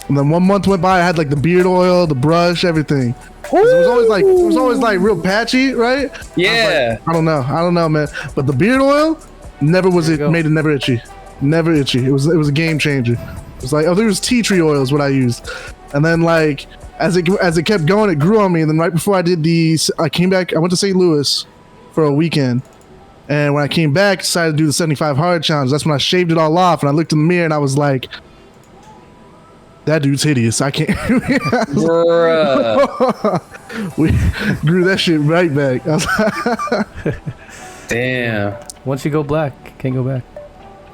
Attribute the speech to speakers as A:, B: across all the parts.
A: And then 1 month went by. I had like the beard oil, the brush, everything. It was always like real patchy, right?
B: Yeah.
A: I don't know, man. But the beard oil never made it never itchy, never itchy. It was a game changer. It was like, oh, there was tea tree oil is what I used, and then like as it kept going, it grew on me. And then right before I came back. I went to St. Louis for a weekend, and when I came back, decided to do the 75 hard challenge. That's when I shaved it all off, and I looked in the mirror and I was like, that dude's hideous. I can't. We grew that shit right back.
B: Damn.
C: Once you go black, can't go back.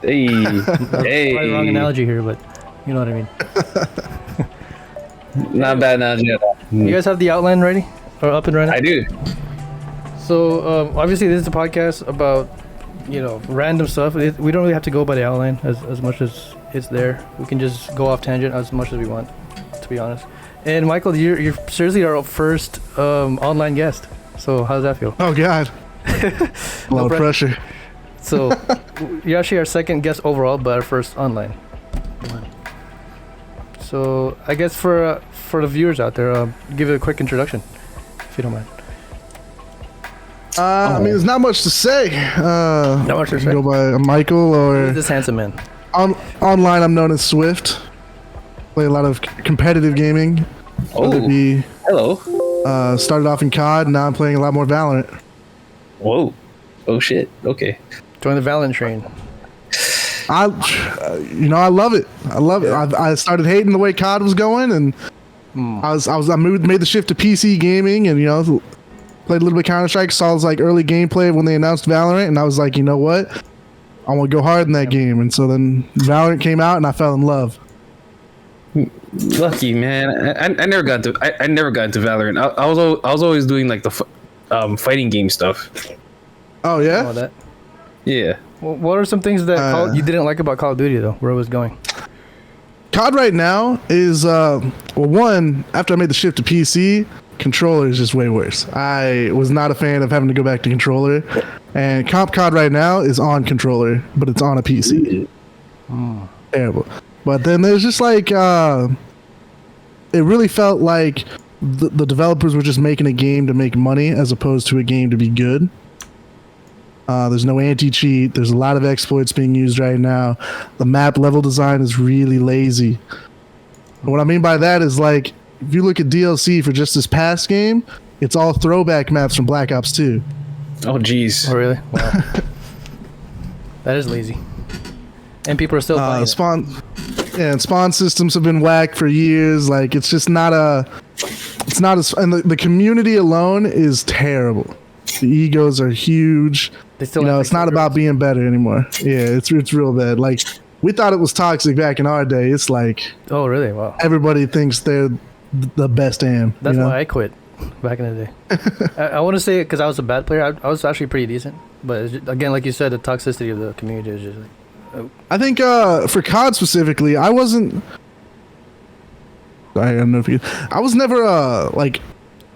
B: Hey.
C: Probably wrong analogy here, but you know what I mean.
B: Not bad analogy at all.
C: You guys have the outline ready or up and running?
B: I do.
C: So obviously this is a podcast about random stuff. We don't really have to go by the outline as much as it's there. We can just go off tangent as much as we want, to be honest. And Michael, you're seriously our first online guest. So how does that feel?
A: Oh God, a lot of pressure.
C: So you're actually our second guest overall, but our first online. So I guess for the viewers out there, give it a quick introduction, if you don't mind.
A: I mean, there's not much to say.
C: Not much to say.
A: Go by Michael or
C: this handsome man.
A: Online, I'm known as Swift. Play a lot of competitive gaming.
B: Hello.
A: Started off in COD, now I'm playing a lot more Valorant.
B: Whoa. Oh shit. Okay.
C: Join the Valorant train.
A: I love it. I started hating the way COD was going, and I made the shift to PC gaming, and played a little bit Counter-Strike. Saw like early gameplay when they announced Valorant, and I was like, you know what? I want to go hard in that game. And so then Valorant came out, and I fell in love.
B: Lucky man. I never got into Valorant. I was always doing like the fighting game stuff.
A: Oh yeah.
C: That.
B: Yeah.
C: Well, what are some things that you didn't like about Call of Duty though? Where it was going?
A: COD right now is one, after I made the shift to PC, controller is just way worse. I was not a fan of having to go back to controller, and Comp COD right now is on controller, but it's on a PC. Terrible. But then there's just like it really felt like the developers were just making a game to make money as opposed to a game to be good. There's no anti-cheat. There's a lot of exploits being used right now. The map level design is really lazy. And what I mean by that is like, if you look at DLC for just this past game, it's all throwback maps from Black Ops 2.
B: Oh, jeez.
C: Oh, really? Wow. That is lazy. And people are still buying
A: and spawn systems have been whacked for years. Like, it's just not and the community alone is terrible. The egos are huge.
C: They still
A: it's not about being better anymore. Yeah, it's real bad. Like, we thought it was toxic back in our day. It's like,
C: oh really? Wow.
A: Everybody thinks they're the best AM.
C: That's why I quit back in the day. I want to say it because I was a bad player. I was actually pretty decent, but again, like you said, the toxicity of the community is just like.
A: I think for COD specifically, I wasn't. I don't know if I was never like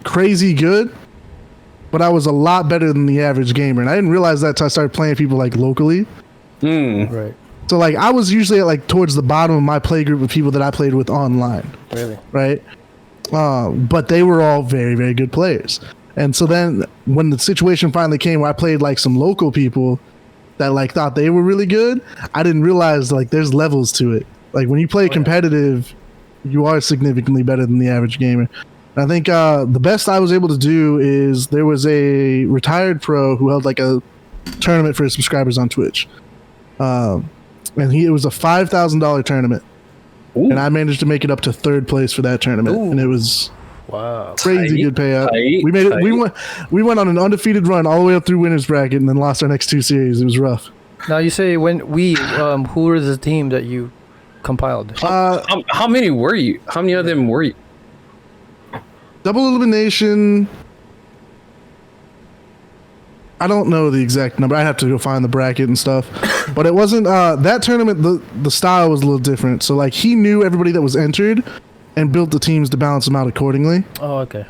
A: crazy good, but I was a lot better than the average gamer, and I didn't realize that until I started playing people like locally.
C: Right.
A: So like I was usually at like towards the bottom of my play group with people that I played with online.
C: Really?
A: Right. But they were all very, very good players. And so then when the situation finally came where I played like some local people that like thought they were really good, I didn't realize like there's levels to it. Like when you play competitive, you are significantly better than the average gamer. And I think the best I was able to do is there was a retired pro who held like a tournament for his subscribers on Twitch. And it was a $5,000 tournament. Ooh. And I managed to make it up to third place for that tournament. Ooh. And it was crazy good payout. We made it. We went on an undefeated run all the way up through winners bracket, and then lost our next two series. It was rough.
C: Now you say who was the team that you compiled?
B: How many were you? How many of them were you?
A: Double elimination. I don't know the exact number. I have to go find the bracket and stuff. But it wasn't that tournament. The style was a little different. So like he knew everybody that was entered, and built the teams to balance them out accordingly.
C: Oh, okay.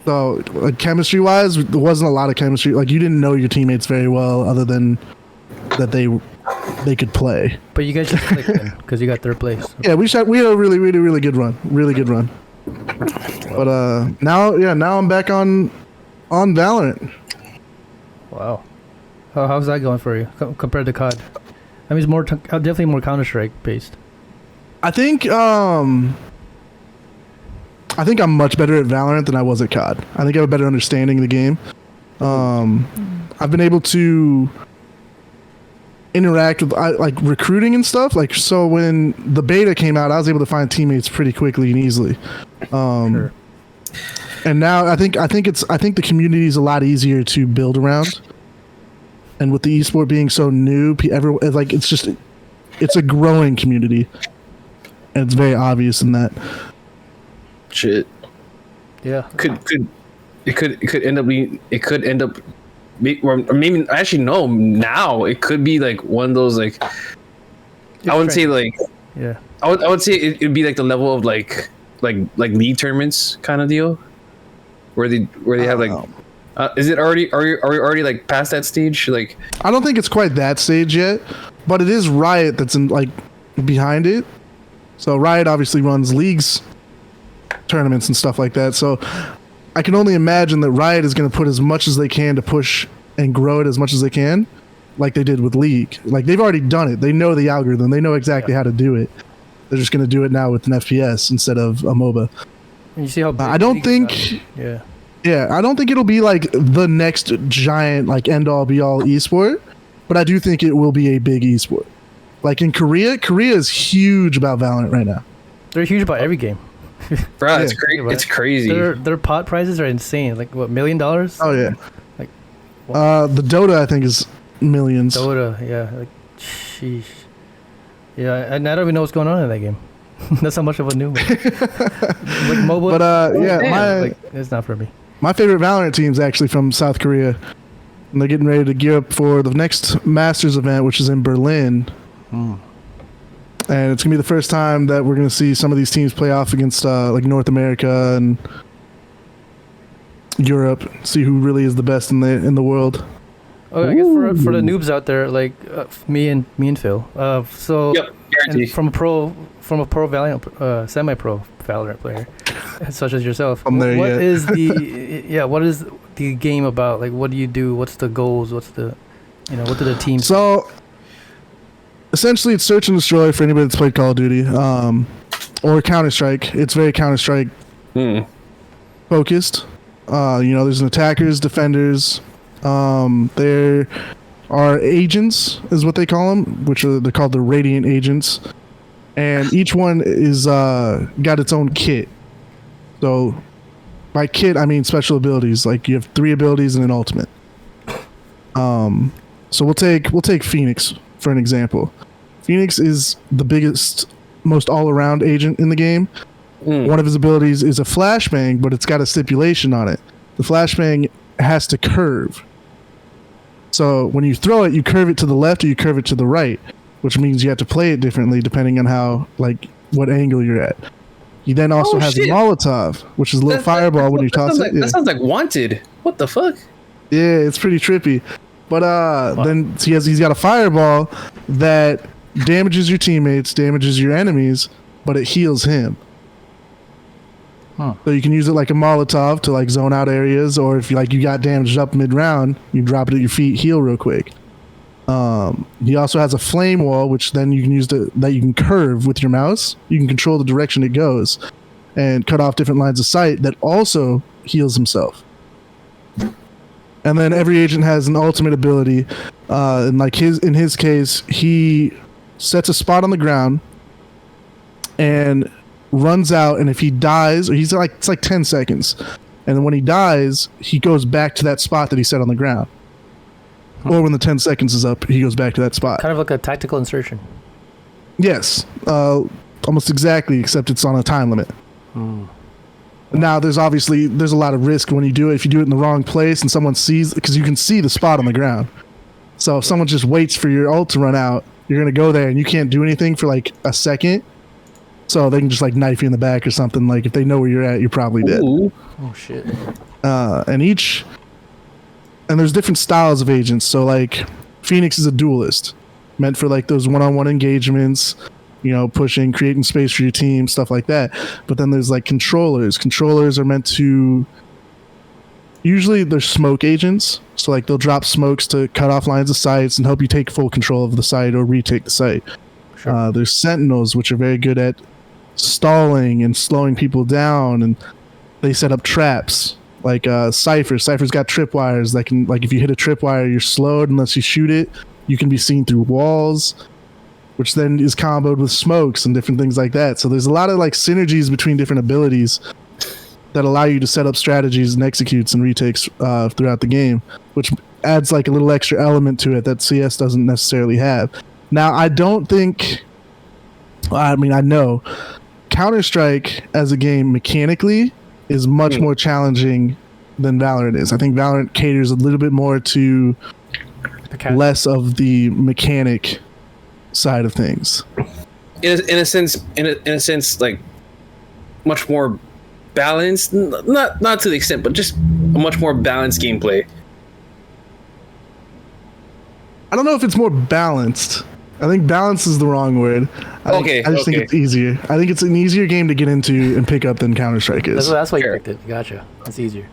A: So like chemistry wise, there wasn't a lot of chemistry. Like you didn't know your teammates very well, other than that they they could play.
C: But you guys just clicked then because you got third place.
A: Yeah, we had a really good run. Really good run. But now I'm back on Valorant.
C: Wow. How's that going for you compared to COD? I mean, it's more definitely more Counter-Strike based.
A: I think I'm much better at Valorant than I was at COD. I think I have a better understanding of the game. I've been able to interact with like recruiting and stuff. Like, so when the beta came out, I was able to find teammates pretty quickly and easily.
C: Sure.
A: And now I think the community is a lot easier to build around. And with the esport being so new, it's a growing community, and it's very obvious in that.
B: Shit.
C: Yeah.
B: It could end up or maybe actually no, now it could be like one of those like I wouldn't say like
C: yeah.
B: I would say it'd be like the level of like league tournaments kind of deal where they have like is it already are we already like past that stage? Like,
A: I don't think it's quite that stage yet, but it is Riot that's in like behind it. So Riot obviously runs leagues, tournaments and stuff like that. So I can only imagine that Riot is going to put as much as they can to push and grow it as much as they can, like they did with League. Like, they've already done it. They know the algorithm. They know exactly how to do it. They're just going to do it now with an FPS instead of a MOBA.
C: And you see how big
A: I don't
C: League
A: think.
C: Yeah.
A: Yeah, I don't think it'll be like the next giant, like end all be all esport, but I do think it will be a big esport. Like in Korea is huge about Valorant right now.
C: They're huge about every game.
B: bro,
A: Yeah.
B: it's crazy.
C: Their pot prizes are insane. Like what, $1 million?
A: Oh yeah.
C: Like,
A: the Dota I think is millions.
C: Dota, yeah. Like, sheesh. Yeah, and I don't even know what's going on in that game. That's how much of a new one. Like mobile.
A: But yeah,
C: it's not for me.
A: my favorite Valorant team is actually from South Korea, and they're getting ready to gear up for the next Masters event, which is in Berlin. And it's gonna be the first time that we're gonna see some of these teams play off against like North America and Europe. See who really is the best in the world.
C: Oh, I guess for the noobs out there, like me and Phil. So
B: Yep, guarantee.
C: and from a pro Valorant, semi-pro Valorant player, such as yourself.
A: I'm there
C: what
A: yet.
C: is the what is the game about? Like, what do you do? What's the goals? What's the what do the teams?
A: So essentially, it's search and destroy for anybody that's played Call of Duty or Counter-Strike. It's very Counter-Strike focused. There's attackers, defenders. There are agents, is what they call them, they're called the Radiant Agents, and each one is got its own kit. So by kit I mean special abilities. Like, you have 3 abilities and an ultimate. So we'll take Phoenix for an example. Phoenix is the biggest, most all-around agent in the game. One of his abilities is a flashbang, but it's got a stipulation on it. The flashbang has to curve. So when you throw it, you curve it to the left or you curve it to the right, which means you have to play it differently depending on how, like, what angle you're at. He then also has a Molotov, which is a little fireball when you toss it.
B: That sounds like Wanted. What the fuck?
A: Yeah, it's pretty trippy. But then he's got a fireball that damages your teammates, damages your enemies, but it heals him. So you can use it like a Molotov to like zone out areas, or if you got damaged up mid-round, you drop it at your feet, heal real quick. He also has a flame wall, which then you can use that you can curve with your mouse. You can control the direction it goes and cut off different lines of sight that also heals himself. And then every agent has an ultimate ability, and like in his case, he sets a spot on the ground and runs out, and if he dies, or it's like 10 seconds, and then when he dies, he goes back to that spot that he set on the ground. Or when the 10 seconds is up, he goes back to that spot.
C: Kind of like a tactical insertion.
A: Yes, almost exactly, except it's on a time limit. Now, there's a lot of risk when you do it. If you do it in the wrong place and someone sees, because you can see the spot on the ground. So if someone just waits for your ult to run out, you're going to go there and you can't do anything for like a second. So they can just like knife you in the back or something. Like, if they know where you're at, you're probably dead.
B: Ooh.
C: Oh shit.
A: And there's different styles of agents. So like Phoenix is a duelist, meant for like those one-on-one engagements, pushing, creating space for your team, stuff like that. But then there's like controllers. Controllers are meant to, usually they're smoke agents. So like they'll drop smokes to cut off lines of sights and help you take full control of the site or retake the site. Sure. There's sentinels, which are very good at stalling and slowing people down, and they set up traps. Like Cypher's got tripwires that can, like if you hit a tripwire, you're slowed unless you shoot it. You can be seen through walls, which then is comboed with smokes and different things like that. So there's a lot of like synergies between different abilities that allow you to set up strategies and executes and retakes throughout the game, which adds like a little extra element to it that CS doesn't necessarily have. Now, I know Counter-Strike as a game mechanically is much more challenging than Valorant is. I think Valorant caters a little bit more to less of the mechanic side of things.
B: In a sense, like much more balanced. Not to the extent, but just a much more balanced gameplay.
A: I don't know if it's more balanced. I think balance is the wrong word. I just think it's easier. I think it's an easier game to get into and pick up than Counter-Strike is.
C: That's why you picked it. Gotcha. It's easier.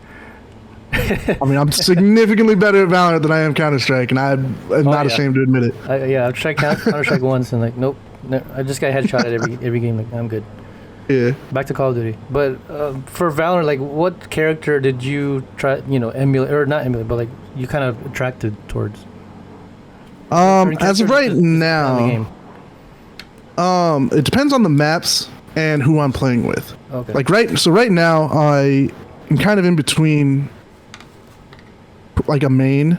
A: I mean, I'm significantly better at Valorant than I am Counter-Strike, and I'm not ashamed to admit it.
C: I've tried Counter-Strike once, and like, nope. No, I just got headshot at every game. Like, I'm good.
A: Yeah.
C: Back to Call of Duty. But for Valorant, like, what character did you try, emulate, or not emulate, but like, you kind of attracted towards?
A: As of right now, it depends on the maps and who I'm playing with.
C: Okay.
A: Like right now, I am kind of in between, like a main,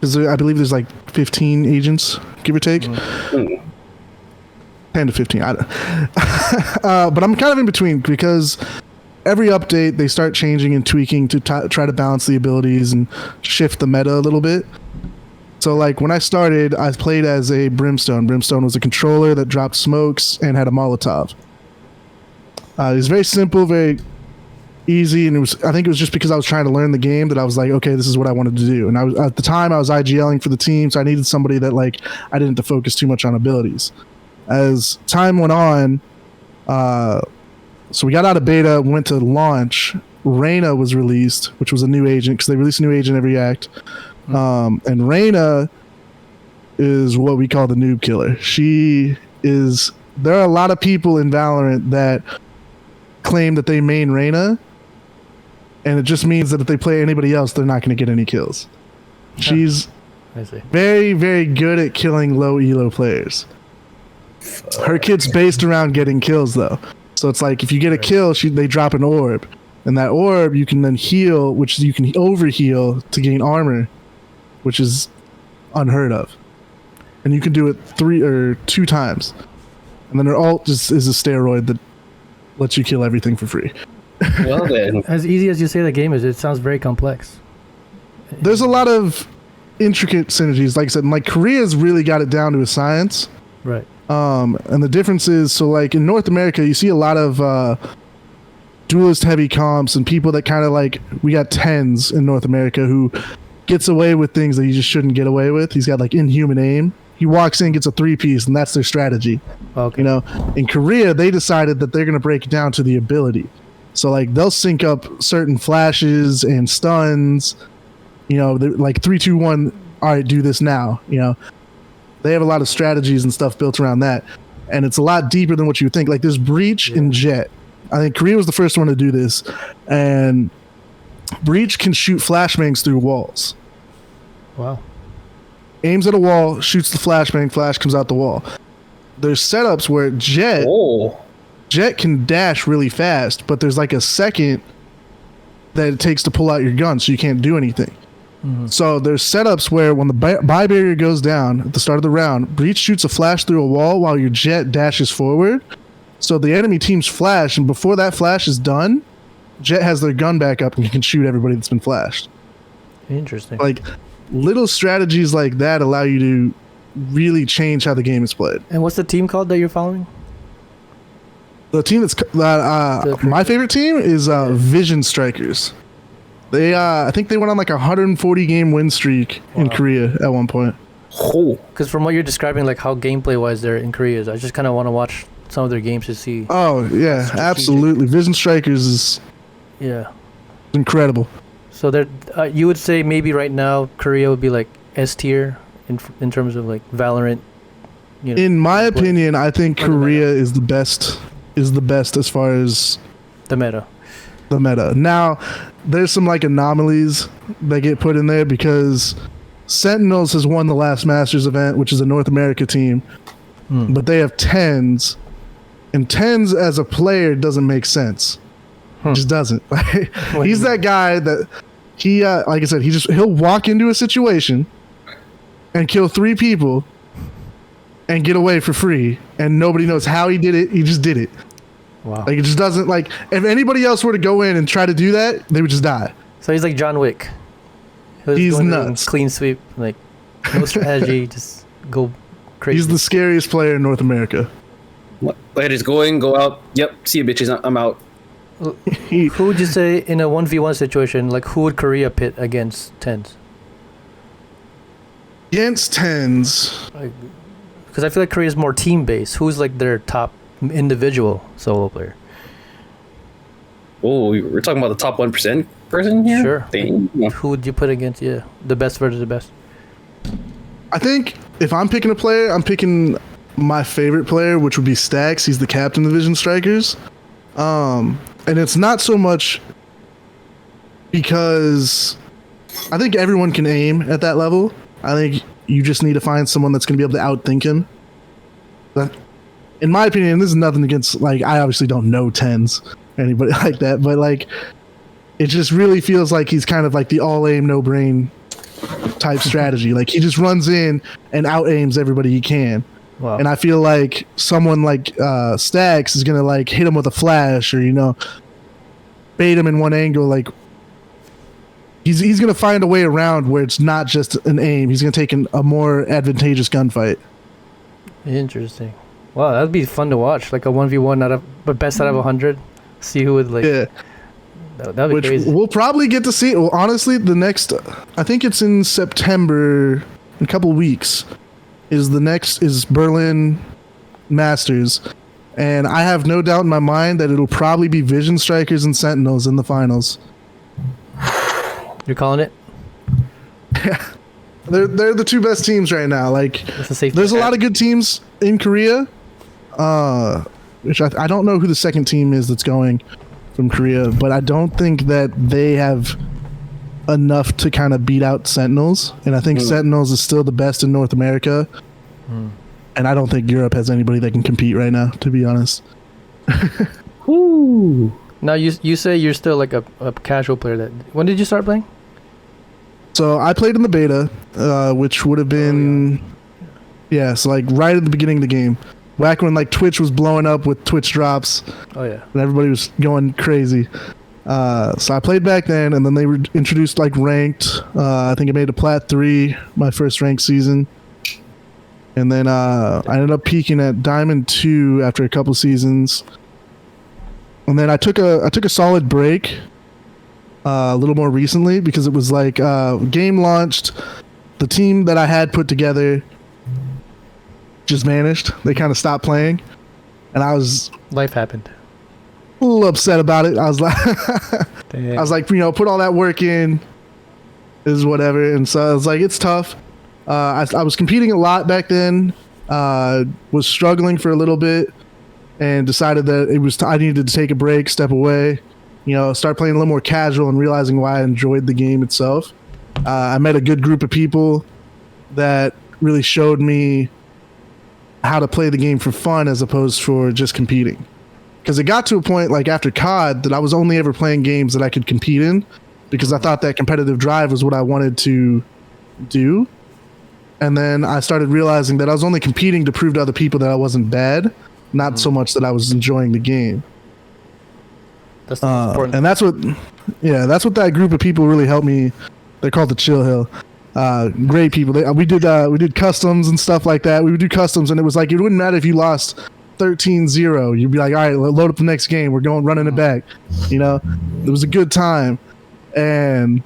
A: because I believe there's like 15 agents, give or take. 10 to 15. But I'm kind of in between because every update they start changing and tweaking to try to balance the abilities and shift the meta a little bit. So like when I started, I played as a Brimstone. Brimstone was a controller that dropped smokes and had a Molotov. It was very simple, very easy, and I think it was just because I was trying to learn the game that I was like, okay, this is what I wanted to do. And at the time I was IGLing for the team, so I needed somebody that like I didn't have to focus too much on abilities. As time went on, so we got out of beta, went to launch. Reyna was released, which was a new agent, because they release a new agent every act. And Reyna is what we call the noob killer. There are a lot of people in Valorant that claim that they main Reyna, and it just means that if they play anybody else, they're not going to get any kills. She's very, very good at killing low elo players. Her kit's based around getting kills, though. So it's like if you get a kill, they drop an orb. And that orb you can then heal, which you can overheal to gain armor, which is unheard of. And you can do it 3 or 2 times. And then her ult just is a steroid that lets you kill everything for free.
B: Well then.
C: As easy as you say the game is, it sounds very complex.
A: There's a lot of intricate synergies. Like I said, like Korea's really got it down to a science.
C: Right.
A: And the difference is, so like in North America, you see a lot of duelist heavy comps and people that kind of like, we got Tens in North America who gets away with things that he just shouldn't get away with. He's got like inhuman aim. He walks in, gets a 3-piece, and that's their strategy.
C: Okay.
A: In Korea, they decided that they're going to break it down to the ability. So like they'll sync up certain flashes and stuns, like 3, 2, 1. All right, do this now. They have a lot of strategies and stuff built around that. And it's a lot deeper than what you would think. Like there's Breach and Jet. I think Korea was the first one to do this. And Breach can shoot flashbangs through walls.
C: Wow.
A: Aims at a wall, shoots the flashbang, flash comes out the wall. There's setups where Jet can dash really fast, but there's like a second that it takes to pull out your gun, so you can't do anything. Mm-hmm. So there's setups where when the buy barrier goes down at the start of the round, Breach shoots a flash through a wall while your Jet dashes forward. So the enemy team's flash, and before that flash is done, Jet has their gun back up and can shoot everybody that's been flashed.
C: Interesting.
A: Like little strategies like that allow you to really change how the game is played.
C: And what's the team called that you're following?
A: The team my favorite team is Vision Strikers. They I think they went on like a 140 game win streak in Korea at one point.
B: Oh,
C: Because from what you're describing, like how gameplay wise they're in Korea is, I just kind of want to watch some of their games to see.
A: Oh yeah,
C: Strategic.
A: absolutely. Vision Strikers is
C: Yeah.
A: incredible.
C: So there, you would say maybe right now Korea would be like S tier in terms of like Valorant. You know,
A: In my
C: play-
A: opinion, I think
C: Or the
A: Korea is the best. Is the best as far as
C: the meta.
A: the meta. Now, there's some like anomalies that get put in there because Sentinels has won the last Masters event, which is a North America team, but they have tens, and tens as a player doesn't make sense. It just doesn't. He's that guy that he, like I said, he'll walk into a situation and kill 3 people and get away for free, and nobody knows how he did it. He just did it.
C: Wow.
A: Like it just doesn't like if anybody else were to go in and try to do that, they would just die.
C: So he's like John Wick. He'll just
A: He's
C: go in
A: nuts.
C: and clean sweep, like no strategy, just go crazy.
A: He's the scariest player in North America.
B: like just go out. Yep, see you bitches. I'm out.
C: Who would you say in a 1v1 situation, like who would Korea pit against tens?
A: Against tens,
C: Because I feel like Korea's more team based. Who's like their top individual solo player?
B: Oh, we're talking about the top 1% person here.
C: Sure.
B: Dang.
C: Who would you put against? Yeah, the best versus the best.
A: I think if I'm picking a player, I'm picking my favorite player, which would be Stax. He's the captain of the Vision Strikers. And it's not so much because I think everyone can aim at that level. I think you just need to find someone that's going to be able to outthink him. But in my opinion, this is nothing against, like, I obviously don't know tens or anybody like that, but like, it just really feels like he's kind of like the all aim, no brain type strategy. Like he just runs in and out aims everybody he can.
C: Wow.
A: And I feel like someone like Stax is gonna like hit him with a flash or bait him in one angle. Like he's gonna find a way around where it's not just an aim. He's gonna take a more advantageous gunfight.
C: Interesting. Wow, that'd be fun to watch. Like a 1v1 but best out of 100. See who would like.
A: Yeah,
C: That'd be
A: which
C: crazy.
A: we'll probably get to see. Well, honestly, the next, I think it's in September, in a couple weeks, is Berlin Masters, and I have no doubt in my mind that it'll probably be Vision Strikers and Sentinels in the finals.
C: You're calling it?
A: They're the 2 best teams right now. Like,
C: That's a safe.
A: there's a lot of good teams in Korea, which I don't know who the second team is that's going from Korea, but I don't think that they have enough to kind of beat out Sentinels, and I think Sentinels is still the best in North America, and I don't think Europe has anybody that can compete right now, to be honest.
B: Ooh.
C: Now you say you're still like a casual player. When did you start playing?
A: So I played in the beta, which would have been, so like right at the beginning of the game, back when like Twitch was blowing up with Twitch drops.
C: Oh yeah.
A: And everybody was going crazy. So I played back then, and then they introduced like ranked. I think I made a Plat 3 my first ranked season, and then I ended up peaking at Diamond 2 after a couple seasons, and then I took a solid break a little more recently because it was like game launched, the team that I had put together just vanished. They kind of stopped playing, and I was
C: Life happened.
A: a little upset about it. I was like,
C: Damn.
A: I was like, put all that work in, is whatever. And so I was like, it's tough. I was competing a lot back then. Was struggling for a little bit, and decided that it was I needed to take a break, step away, start playing a little more casual, and realizing why I enjoyed the game itself. I met a good group of people that really showed me how to play the game for fun as opposed for just competing. Because it got to a point, like after COD, that I was only ever playing games that I could compete in, because I thought that competitive drive was what I wanted to do. And then I started realizing that I was only competing to prove to other people that I wasn't bad, not so much that I was enjoying the game.
C: That's the most important.
A: And that's what that group of people really helped me. They're called the Chill Hill. Great people. We did customs and stuff like that. We would do customs, and it was like, it wouldn't matter if you lost 13-0. You'd be like, all right, load up the next game. We're running it back. It was a good time. And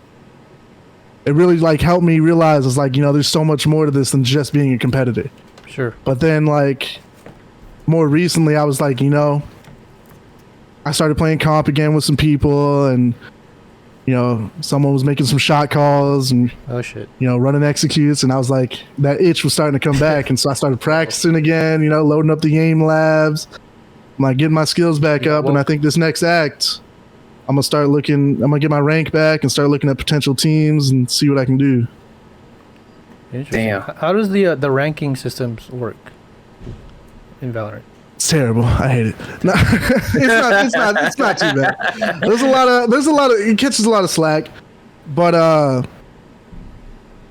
A: it really like helped me realize it's like, there's so much more to this than just being a competitor.
C: Sure.
A: But then like more recently I was like, I started playing comp again with some people, and someone was making some shot calls and
C: Oh shit.
A: running executes, and I was like, that itch was starting to come back, and so I started practicing again, loading up the game labs. I'm like getting my skills back up, and I think this next act I'm gonna get my rank back and start looking at potential teams and see what I can do.
C: Interesting.
B: Damn.
C: How does the ranking systems work in Valorant?
A: It's terrible. I hate it. No, it's not too bad. There's a lot of it catches a lot of slack, but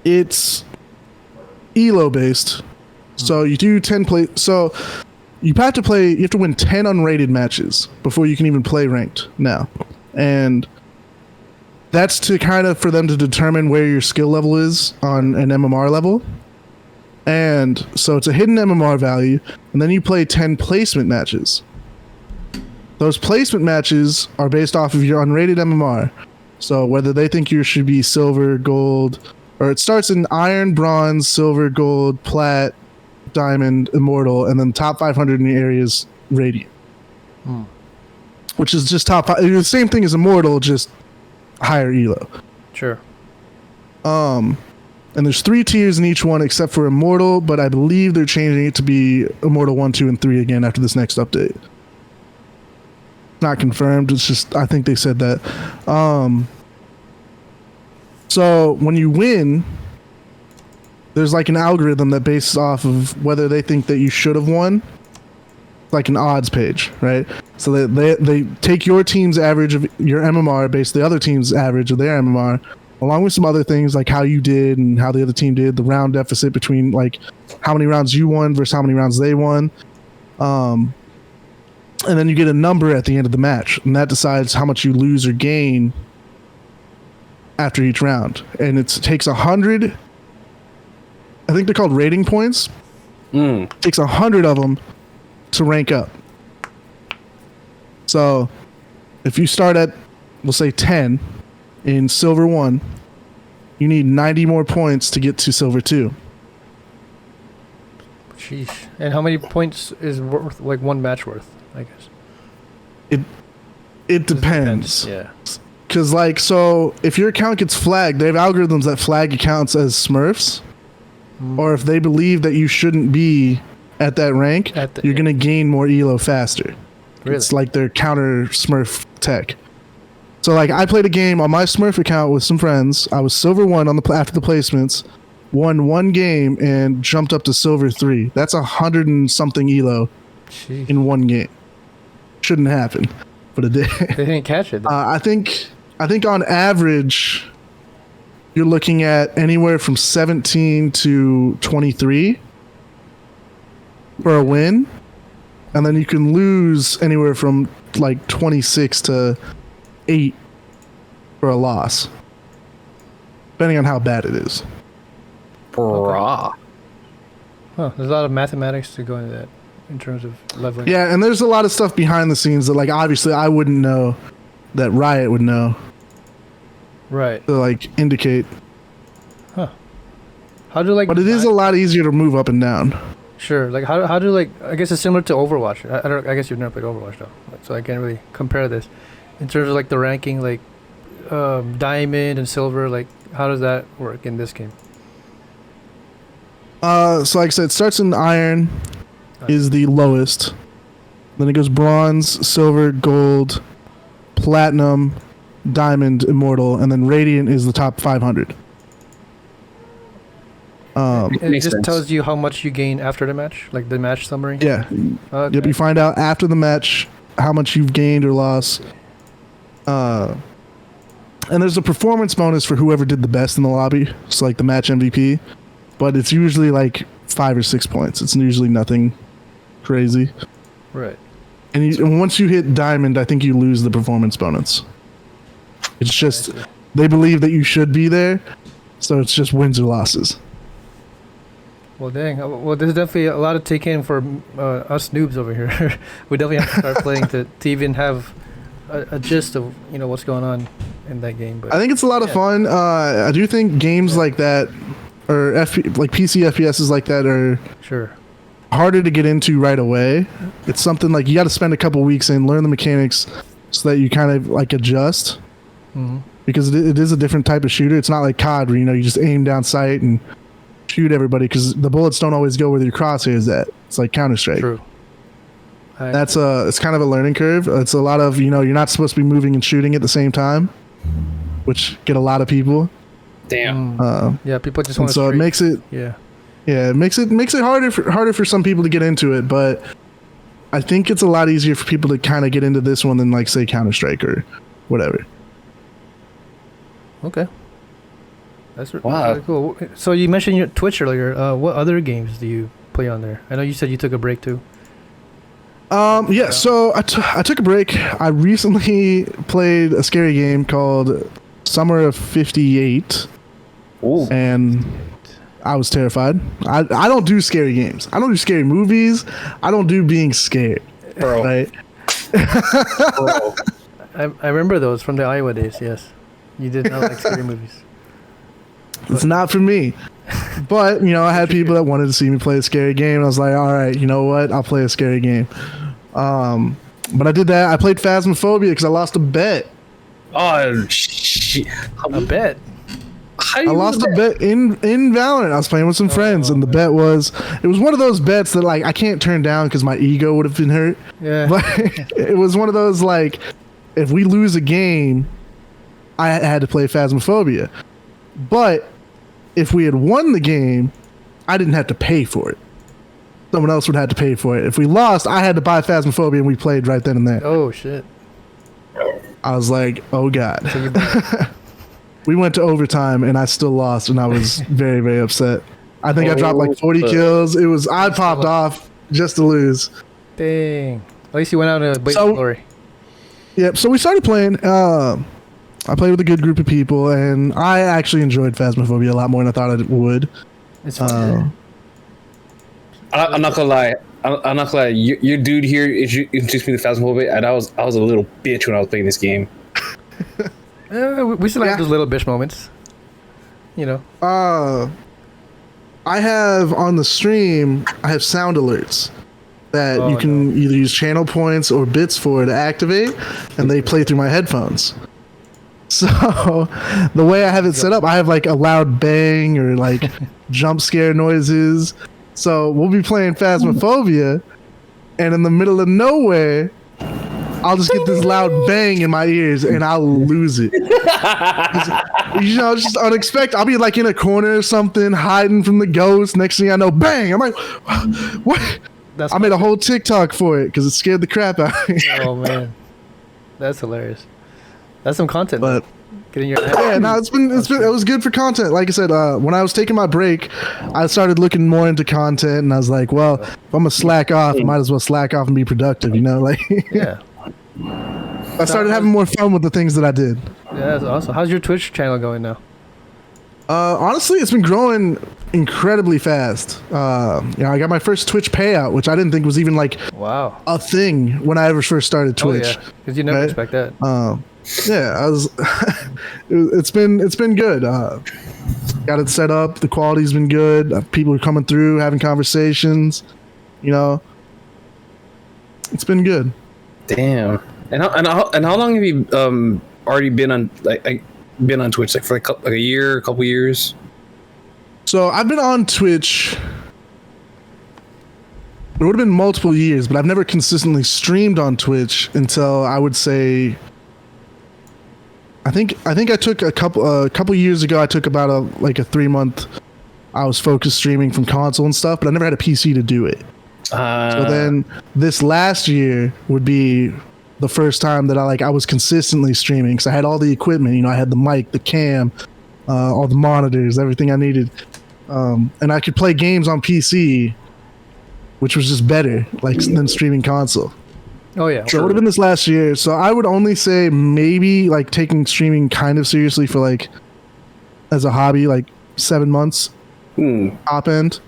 A: it's elo based. So you do 10 play. So you have to win 10 unrated matches before you can even play ranked now, and that's to kind of for them to determine where your skill level is on an MMR level. And so it's a hidden MMR value, and then you play 10 placement matches. Those placement matches are based off of your unrated MMR. So whether they think you should be silver, gold, or it starts in iron, bronze, silver, gold, plat, diamond, immortal, and then top 500 in the area is radiant. Which is just top 5. The same thing as immortal, just higher elo.
C: Sure.
A: And there's 3 tiers in each one except for Immortal, but I believe they're changing it to be Immortal 1, 2, and 3 again after this next update. Not confirmed, it's just, I think they said that. So when you win, there's like an algorithm that bases off of whether they think that you should have won, like an odds page, right? So they take your team's average of your MMR based the other team's average of their MMR, along with some other things like how you did and how the other team did, the round deficit between like how many rounds you won versus how many rounds they won. And then you get a number at the end of the match, and that decides how much you lose or gain after each round. And it takes 100, I think they're called rating points. It takes 100 of them to rank up. So if you start at, we'll say 10, in silver 1, you need 90 more points to get to silver 2.
C: Sheesh. And how many points is worth, like one match worth, I guess?
A: It depends.
C: Yeah.
A: Because so if your account gets flagged, they have algorithms that flag accounts as smurfs, or if they believe that you shouldn't be at that rank, you're going to gain more elo faster.
C: Really?
A: It's like their counter smurf tech. So I played a game on my Smurf account with some friends. I was silver 1 after the placements, won 1 game and jumped up to silver 3. That's 100 and something elo in 1 game. Shouldn't happen, but it did.
C: They didn't catch it.
A: I think on average, you're looking at anywhere from 17 to 23 for a win, and then you can lose anywhere from like 26 to 8 for a loss, depending on how bad it is.
B: Bruh.
C: Huh, there's a lot of mathematics to go into that in terms of leveling.
A: Yeah, and there's a lot of stuff behind the scenes that obviously I wouldn't know, that Riot would know.
C: Right.
A: To indicate.
C: Huh. How do
A: But it is a lot easier to move up and down.
C: Sure. How do I guess it's similar to Overwatch. I guess you've never played Overwatch though, so I can't really compare this. In terms of the ranking, diamond and silver, how does that work in this game?
A: So like I said, it starts in iron, is the lowest. Then it goes bronze, silver, gold, platinum, diamond, immortal, and then radiant is the top 500.
C: It
B: Makes
C: just
B: sense.
C: tells you how much you gain after the match, like the match summary.
A: Yeah.
C: Okay.
A: Yep, you find out after the match how much you've gained or lost. And there's a performance bonus for whoever did the best in the lobby. It's the match MVP. But it's usually 5 or 6 points. It's usually nothing crazy.
C: Right.
A: And once you hit diamond, I think you lose the performance bonus. It's just, they believe that you should be there. So it's just wins or losses.
C: Well, dang. Well, there's definitely a lot to take in for us noobs over here. We definitely have to start playing to even have a gist of what's going on in that game. But
A: I think it's a lot of fun. I do think games like that, or like PC FPSs like that, are
C: sure
A: harder to get into right away. It's something like you got to spend a couple weeks in, learn the mechanics, so that you kind of like adjust.
C: Mm-hmm.
A: Because it is a different type of shooter. It's not like COD where you just aim down sight and shoot everybody, because the bullets don't always go where your crosshairs at. It's like Counter-Strike.
C: True.
A: It's kind of a learning curve. It's a lot of you're not supposed to be moving and shooting at the same time, which get a lot of people.
B: Damn.
C: Yeah, people just want to.
A: So it makes it.
C: Yeah,
A: it makes it harder for some people to get into it, but I think it's a lot easier for people to kind of get into this one than like say Counter-Strike or whatever.
C: Okay. That's
B: wow.
C: really cool. So you mentioned your Twitch earlier. What other games do you play on there? I know you said you took a break too.
A: Yeah. So I took a break. I recently played a scary game called Summer of '58, and I was terrified. I don't do scary games. I don't do scary movies. I don't do being scared.
B: Bro.
A: Right.
B: Bro.
C: I remember those from the Iowa days. Yes, you did not like scary movies.
A: It's not for me. But, I had people that wanted to see me play a scary game. And I was like, all right, you know what? I'll play a scary game. But I did that. I played Phasmophobia because I lost a bet.
B: Oh, shit.
C: A bet?
B: How do you
A: I lost a bet in Valorant. I was playing with some friends, and the bet was one of those bets that, like, I can't turn down because my ego would have been hurt.
C: Yeah.
A: But it was one of those, like, if we lose a game, I had to play Phasmophobia. But if we had won the game, I didn't have to pay for it. Someone else would have to pay for it. If we lost, I had to buy Phasmophobia, and we played right then and there.
C: Oh shit!
A: I was like, oh god.
C: So
A: We went to overtime, and I still lost, and I was very, very upset. I think I dropped like 40 kills. I popped off just to lose.
C: Dang! At least you went out in a big glory.
A: Yep. So we started playing. I played with a good group of people, and I actually enjoyed Phasmophobia a lot more than I thought I would.
C: It's fun.
B: I'm not gonna lie. I'm not gonna lie. Your dude here introduced me to Phasmophobia, and I was a little bitch when I was playing this game.
C: We still have those little bitch moments.
A: I have on the stream, I have sound alerts that you can either use channel points or bits for to activate, and they play through my headphones. So the way I have it set up, I have like a loud bang or like jump scare noises. So we'll be playing Phasmophobia, and in the middle of nowhere, I'll just get this loud bang in my ears, and I'll lose it. It's just unexpected. I'll be like in a corner or something, hiding from the ghost. Next thing I know, bang! I'm like, what? I made a whole TikTok for it because it scared the crap out of me.
C: Oh man, that's hilarious. That's some content.
A: But
C: get in your head.
A: yeah, no, it was good for content. Like I said, when I was taking my break, I started looking more into content, and I was like, well, if I'm gonna slack off, I might as well slack off and be productive. Like
C: Yeah.
A: I started having more fun with the things that I did.
C: Yeah, that's awesome. How's your Twitch channel going now?
A: Honestly, it's been growing incredibly fast. I got my first Twitch payout, which I didn't think was even like
C: Wow.
A: a thing when I ever first started Twitch.
C: Oh, yeah, because you never expect that.
A: Yeah, I was. It's been good. Got it set up. The quality's been good. People are coming through, having conversations. It's been good.
B: Damn. And how long have you already been on been on Twitch, like for like a year, a couple years?
A: So I've been on Twitch. It would have been multiple years, but I've never consistently streamed on Twitch until I would say. I think I took a couple years ago. I took about a 3-month. I was focused streaming from console and stuff, but I never had a PC to do it. So then this last year would be the first time that I was consistently streaming because I had all the equipment. I had the mic, the cam, all the monitors, everything I needed, and I could play games on PC, which was just better than streaming console.
C: Oh yeah.
A: So it would have been this last year. So I would only say maybe taking streaming kind of seriously for as a hobby, 7 months top end.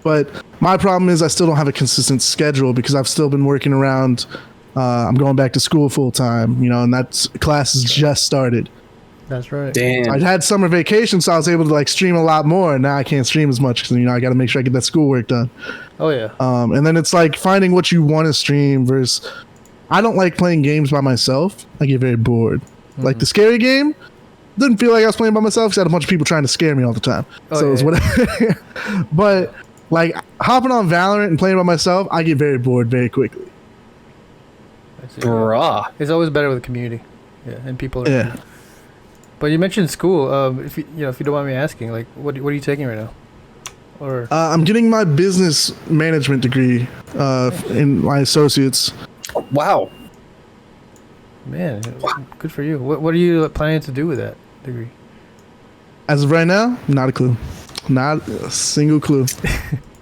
A: But my problem is I still don't have a consistent schedule because I've still been working around I'm going back to school full time, and that's classes just started.
C: That's right.
B: Damn.
A: I had summer vacation, so I was able to like stream a lot more. And now I can't stream as much because I got to make sure I get that schoolwork done.
C: Oh yeah.
A: And then it's like finding what you want to stream versus. I don't like playing games by myself. I get very bored. Like the scary game, didn't feel like I was playing by myself because I had a bunch of people trying to scare me all the time. So it was whatever. But like hopping on Valorant and playing by myself, I get very bored very quickly.
B: Bruh.
C: It's always better with a community. Yeah, and people.
A: Yeah.
C: But you mentioned school. If you don't mind me asking, like, what are you taking right now? Or
A: I'm getting my business management degree in my associates.
B: Wow.
C: man, good for you. What are you planning to do with that degree?
A: As of right now, not a clue. Not a single clue.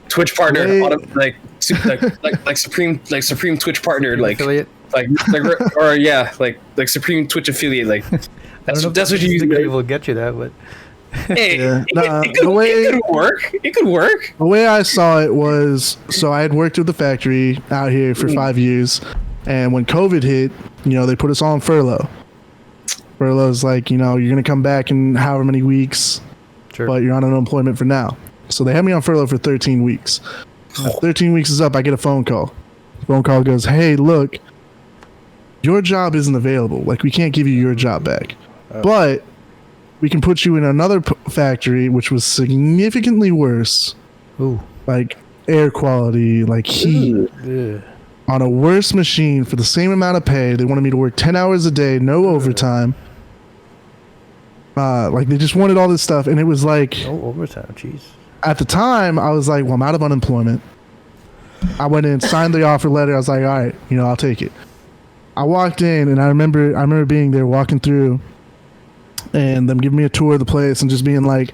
B: Twitch partner,
A: Wait.
B: like supreme Twitch partner, like
C: Affiliate?
B: like supreme Twitch affiliate, like that's what you use.
C: Degree will get you that, but
B: Hey,
A: Yeah.
B: it could work. It could work.
A: The way I saw it was, so I had worked at the factory out here for 5 years, and when COVID hit, they put us all on furlough. Furlough's like, you're going to come back in however many weeks,
C: sure.
A: but you're on unemployment for now. So they had me on furlough for 13 weeks. After 13 weeks is up, I get a phone call. The phone call goes, hey, look, your job isn't available. Like, we can't give you your job back. But we can put you in another factory, which was significantly worse.
C: Ooh.
A: Like, air quality, like heat.
C: Yeah.
A: On a worse machine for the same amount of pay. They wanted me to work 10 hours a day, no overtime. Like, they just wanted all this stuff. And it was like...
C: No overtime, jeez.
A: At the time, I was like, well, I'm out of unemployment. I went in, signed the offer letter. I was like, all right, I'll take it. I walked in, and I remember being there, walking through, and them giving me a tour of the place and just being like,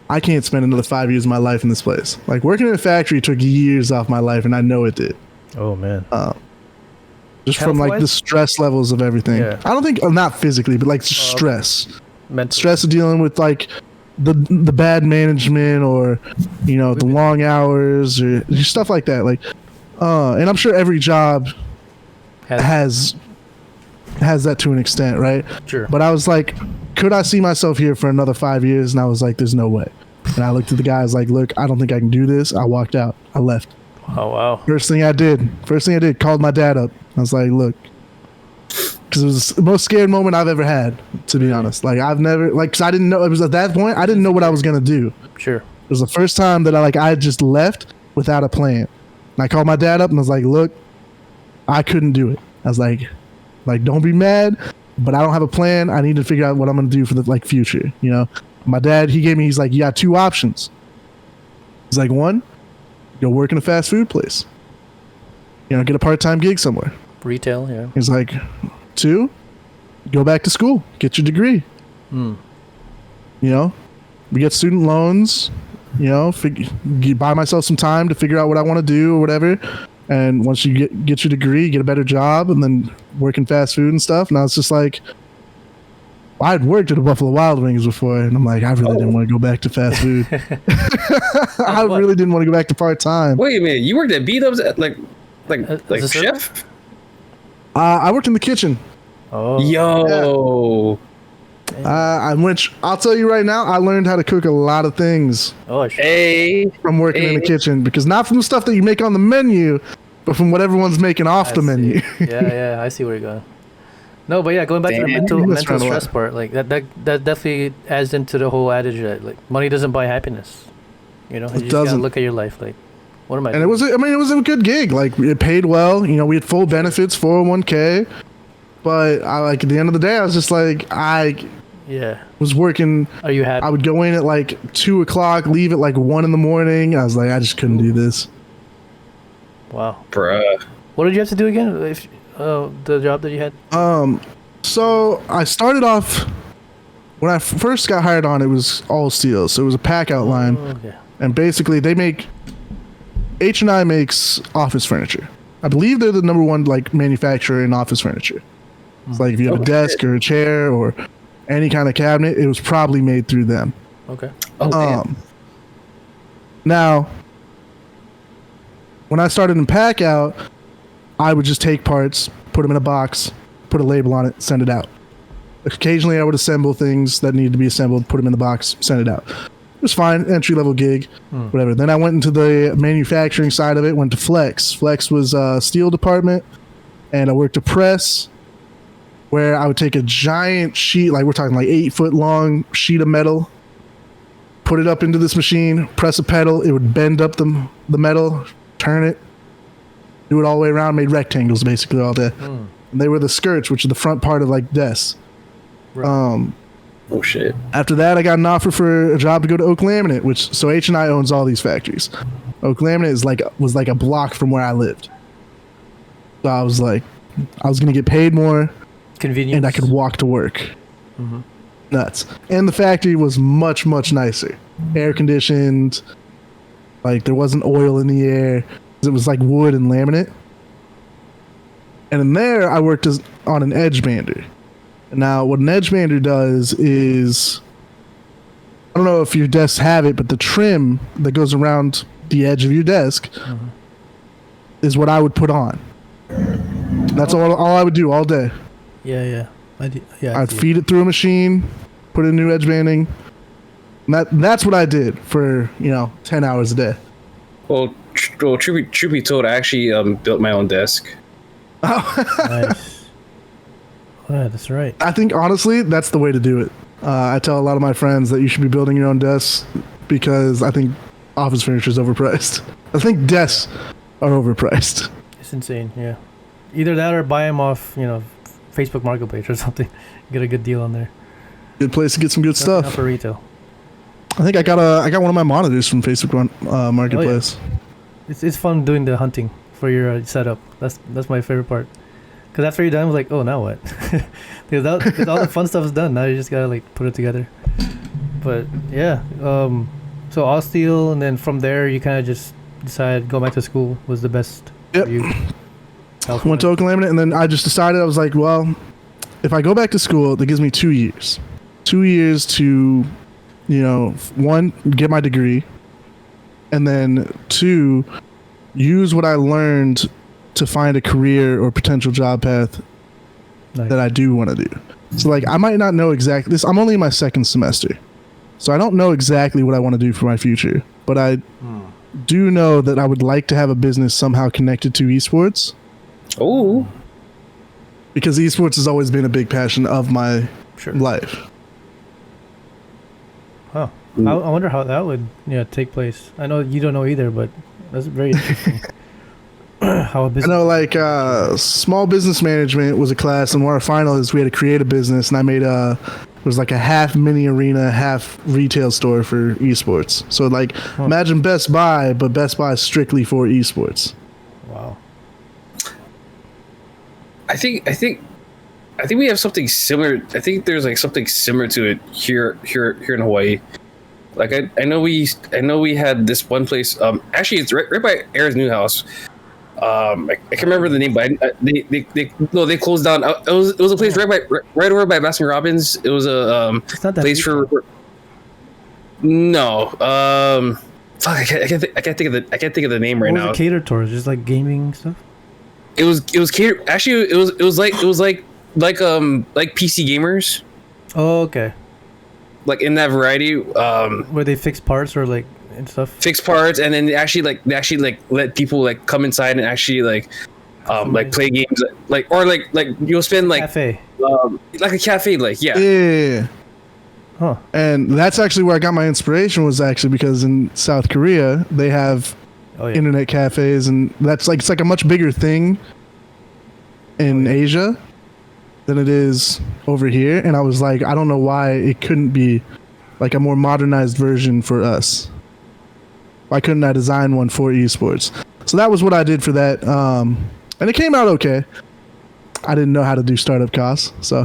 A: I can't spend another 5 years of my life in this place. Like, working in a factory took years off my life, and I know it did.
C: Oh, man.
A: Just from, like, the stress levels of everything.
C: Yeah.
A: I don't think, not physically, but, like, stress.
C: Mentally.
A: Stress of dealing with, like, the bad management or the long hours or stuff like that, like and I'm sure every job has that to an extent, right?
C: Sure.
A: But I was like, could I see myself here for another 5 years? And I was like, there's no way. And I looked at the guy, I was like, look, I don't think I can do this. I walked out. I left.
C: Oh, wow.
A: First thing I did, called my dad up. I was like, look, because it was the most scared moment I've ever had, to be honest. Like, I've never, like, because I didn't know, it was at that point, I didn't know what I was going to do.
C: Sure.
A: It was the first time that I just left without a plan. And I called my dad up and I was like, look, I couldn't do it. I was like, don't be mad, but I don't have a plan. I need to figure out what I'm going to do for the, like, future, My dad, he's like, you got two options. He's like, one, go work in a fast food place. Get a part-time gig somewhere.
C: Retail, yeah.
A: He's like, two, go back to school, get your degree. We get student loans, buy myself some time to figure out what I want to do or whatever. And once you get your degree, get a better job and then work in fast food and stuff. And I was just like, I'd worked at a Buffalo Wild Wings before, and I'm like, I really didn't want to go back to fast food. I really didn't want to go back to part-time.
B: Wait a minute, you worked at B-Dubs like
C: a
B: chef?
A: I worked in the kitchen.
C: Oh.
B: Yo.
A: Which I'll tell you right now, I learned how to cook a lot of things
C: Oh, shit.
B: Hey.
A: from working in the kitchen, because not from the stuff that you make on the menu, but from what everyone's making off the menu.
C: Yeah, I see where you're going. No, but yeah, going back to the mental stress part, like that definitely adds into the whole adage that like money doesn't buy happiness. You just gotta
A: doesn't.
C: look at your life like, what am I?
A: And
C: doing?
A: it was a good gig. Like, it paid well. We had full benefits, 401k. But at the end of the day, I was just like,
C: Yeah.
A: was working.
C: Are you happy?
A: I would go in at like 2:00, leave at like 1 in the morning. I was like, I just couldn't do this.
C: Wow.
B: Bruh.
C: What did you have to do again? If the job that you had?
A: So I started off, when I first got hired on, it was all steel. So it was a pack out line.
C: Okay.
A: And basically they H&I makes office furniture. I believe they're the number one like manufacturer in office furniture. It's like if you have a desk or a chair or any kind of cabinet, it was probably made through them.
C: Okay.
B: Oh, damn.
A: Now, when I started in pack out, I would just take parts, put them in a box, put a label on it, send it out. Occasionally, I would assemble things that needed to be assembled, put them in the box, send it out. It was fine, entry-level gig, whatever. Then I went into the manufacturing side of it, went to Flex. Flex was a steel department, and I worked a press where I would take a giant sheet, like we're talking like 8-foot long sheet of metal, put it up into this machine, press a pedal, it would bend up the metal, turn it, do it all the way around, made rectangles basically all day. And they were the skirts, which are the front part of like desks. Right.
B: Oh shit.
A: After that, I got an offer for a job to go to Oak Laminate, so H&I owns all these factories. Oak Laminate was like a block from where I lived. So I was like, I was going to get paid more.
C: Convenience.
A: And I could walk to work. Nuts. And the factory was much, much nicer. Air conditioned. Like there wasn't oil in the air. It was like wood and laminate. And in there, I worked on an edge bander. Now, what an edge bander does is, I don't know if your desks have it, but the trim that goes around the edge of your desk is what I would put on. That's all I would do all day.
C: Yeah.
A: I'd feed it through a machine, put in new edge banding. And that's what I did for 10 hours a day.
B: Well, truth be told, I actually built my own desk.
C: Nice. Yeah, that's right.
A: I think honestly, that's the way to do it. I tell a lot of my friends that you should be building your own desks because I think office furniture is overpriced. I think desks are overpriced.
C: It's insane. Yeah, either that or buy them off Facebook Marketplace or something. Get a good deal on there.
A: Good place to get some good stuff.
C: Not for retail.
A: I think I got one of my monitors from Facebook Marketplace.
C: Oh, yeah. It's fun doing the hunting for your setup. That's my favorite part. Because after you're done, I was like, oh, now what? Because all the fun stuff is done. Now you just gotta like put it together. But yeah, so all steel, and then from there you kind of just decided go back to school was the best for you.
A: Went to Oak Laminate, and then I just decided, I was like, well, if I go back to school, that gives me 2 years. 2 years to, one, get my degree, and then 2, use what I learned to find a career or potential job path that I do want to do. So like, I might not know exactly this. I'm only in my second semester, so I don't know exactly what I want to do for my future, but I do know that I would like to have a business somehow connected to esports.
B: Oh,
A: because esports has always been a big passion of my life.
C: Huh. I wonder how that would take place. I know you don't know either, but that's very interesting. How a business.
A: I know, like small business management was a class, and one of our finals we had to create a business, and I made it was like a half mini arena, half retail store for esports. So like, imagine Best Buy, but Best Buy is strictly for esports.
C: Wow.
B: I think we have something similar. I think there's like something similar to it here in Hawaii. Like I know we had this one place. Actually, it's right by Air's new house. I can't remember the name, but they closed down. It was a place right over by Baskin Robbins. It was a place for. No, fuck, I can't think of the name right now.
C: What was it catered towards? Just like gaming stuff.
B: It was catered. Actually, it was like PC gamers.
C: Oh, okay.
B: Like in that variety.
C: Where they fix parts or like and stuff.
B: Fix parts, and then they actually let people like come inside and actually like play games like you'll spend like
C: cafe.
B: Like a cafe, like yeah.
A: Yeah.
C: Huh.
A: And that's actually where I got my inspiration, was actually because in South Korea they have internet cafes, and that's like, it's like a much bigger thing in Asia than it is over here. And I was like, I don't know why it couldn't be like a more modernized version for us. Why couldn't I design one for esports? So that was what I did for that. And it came out okay. I didn't know how to do startup costs, so.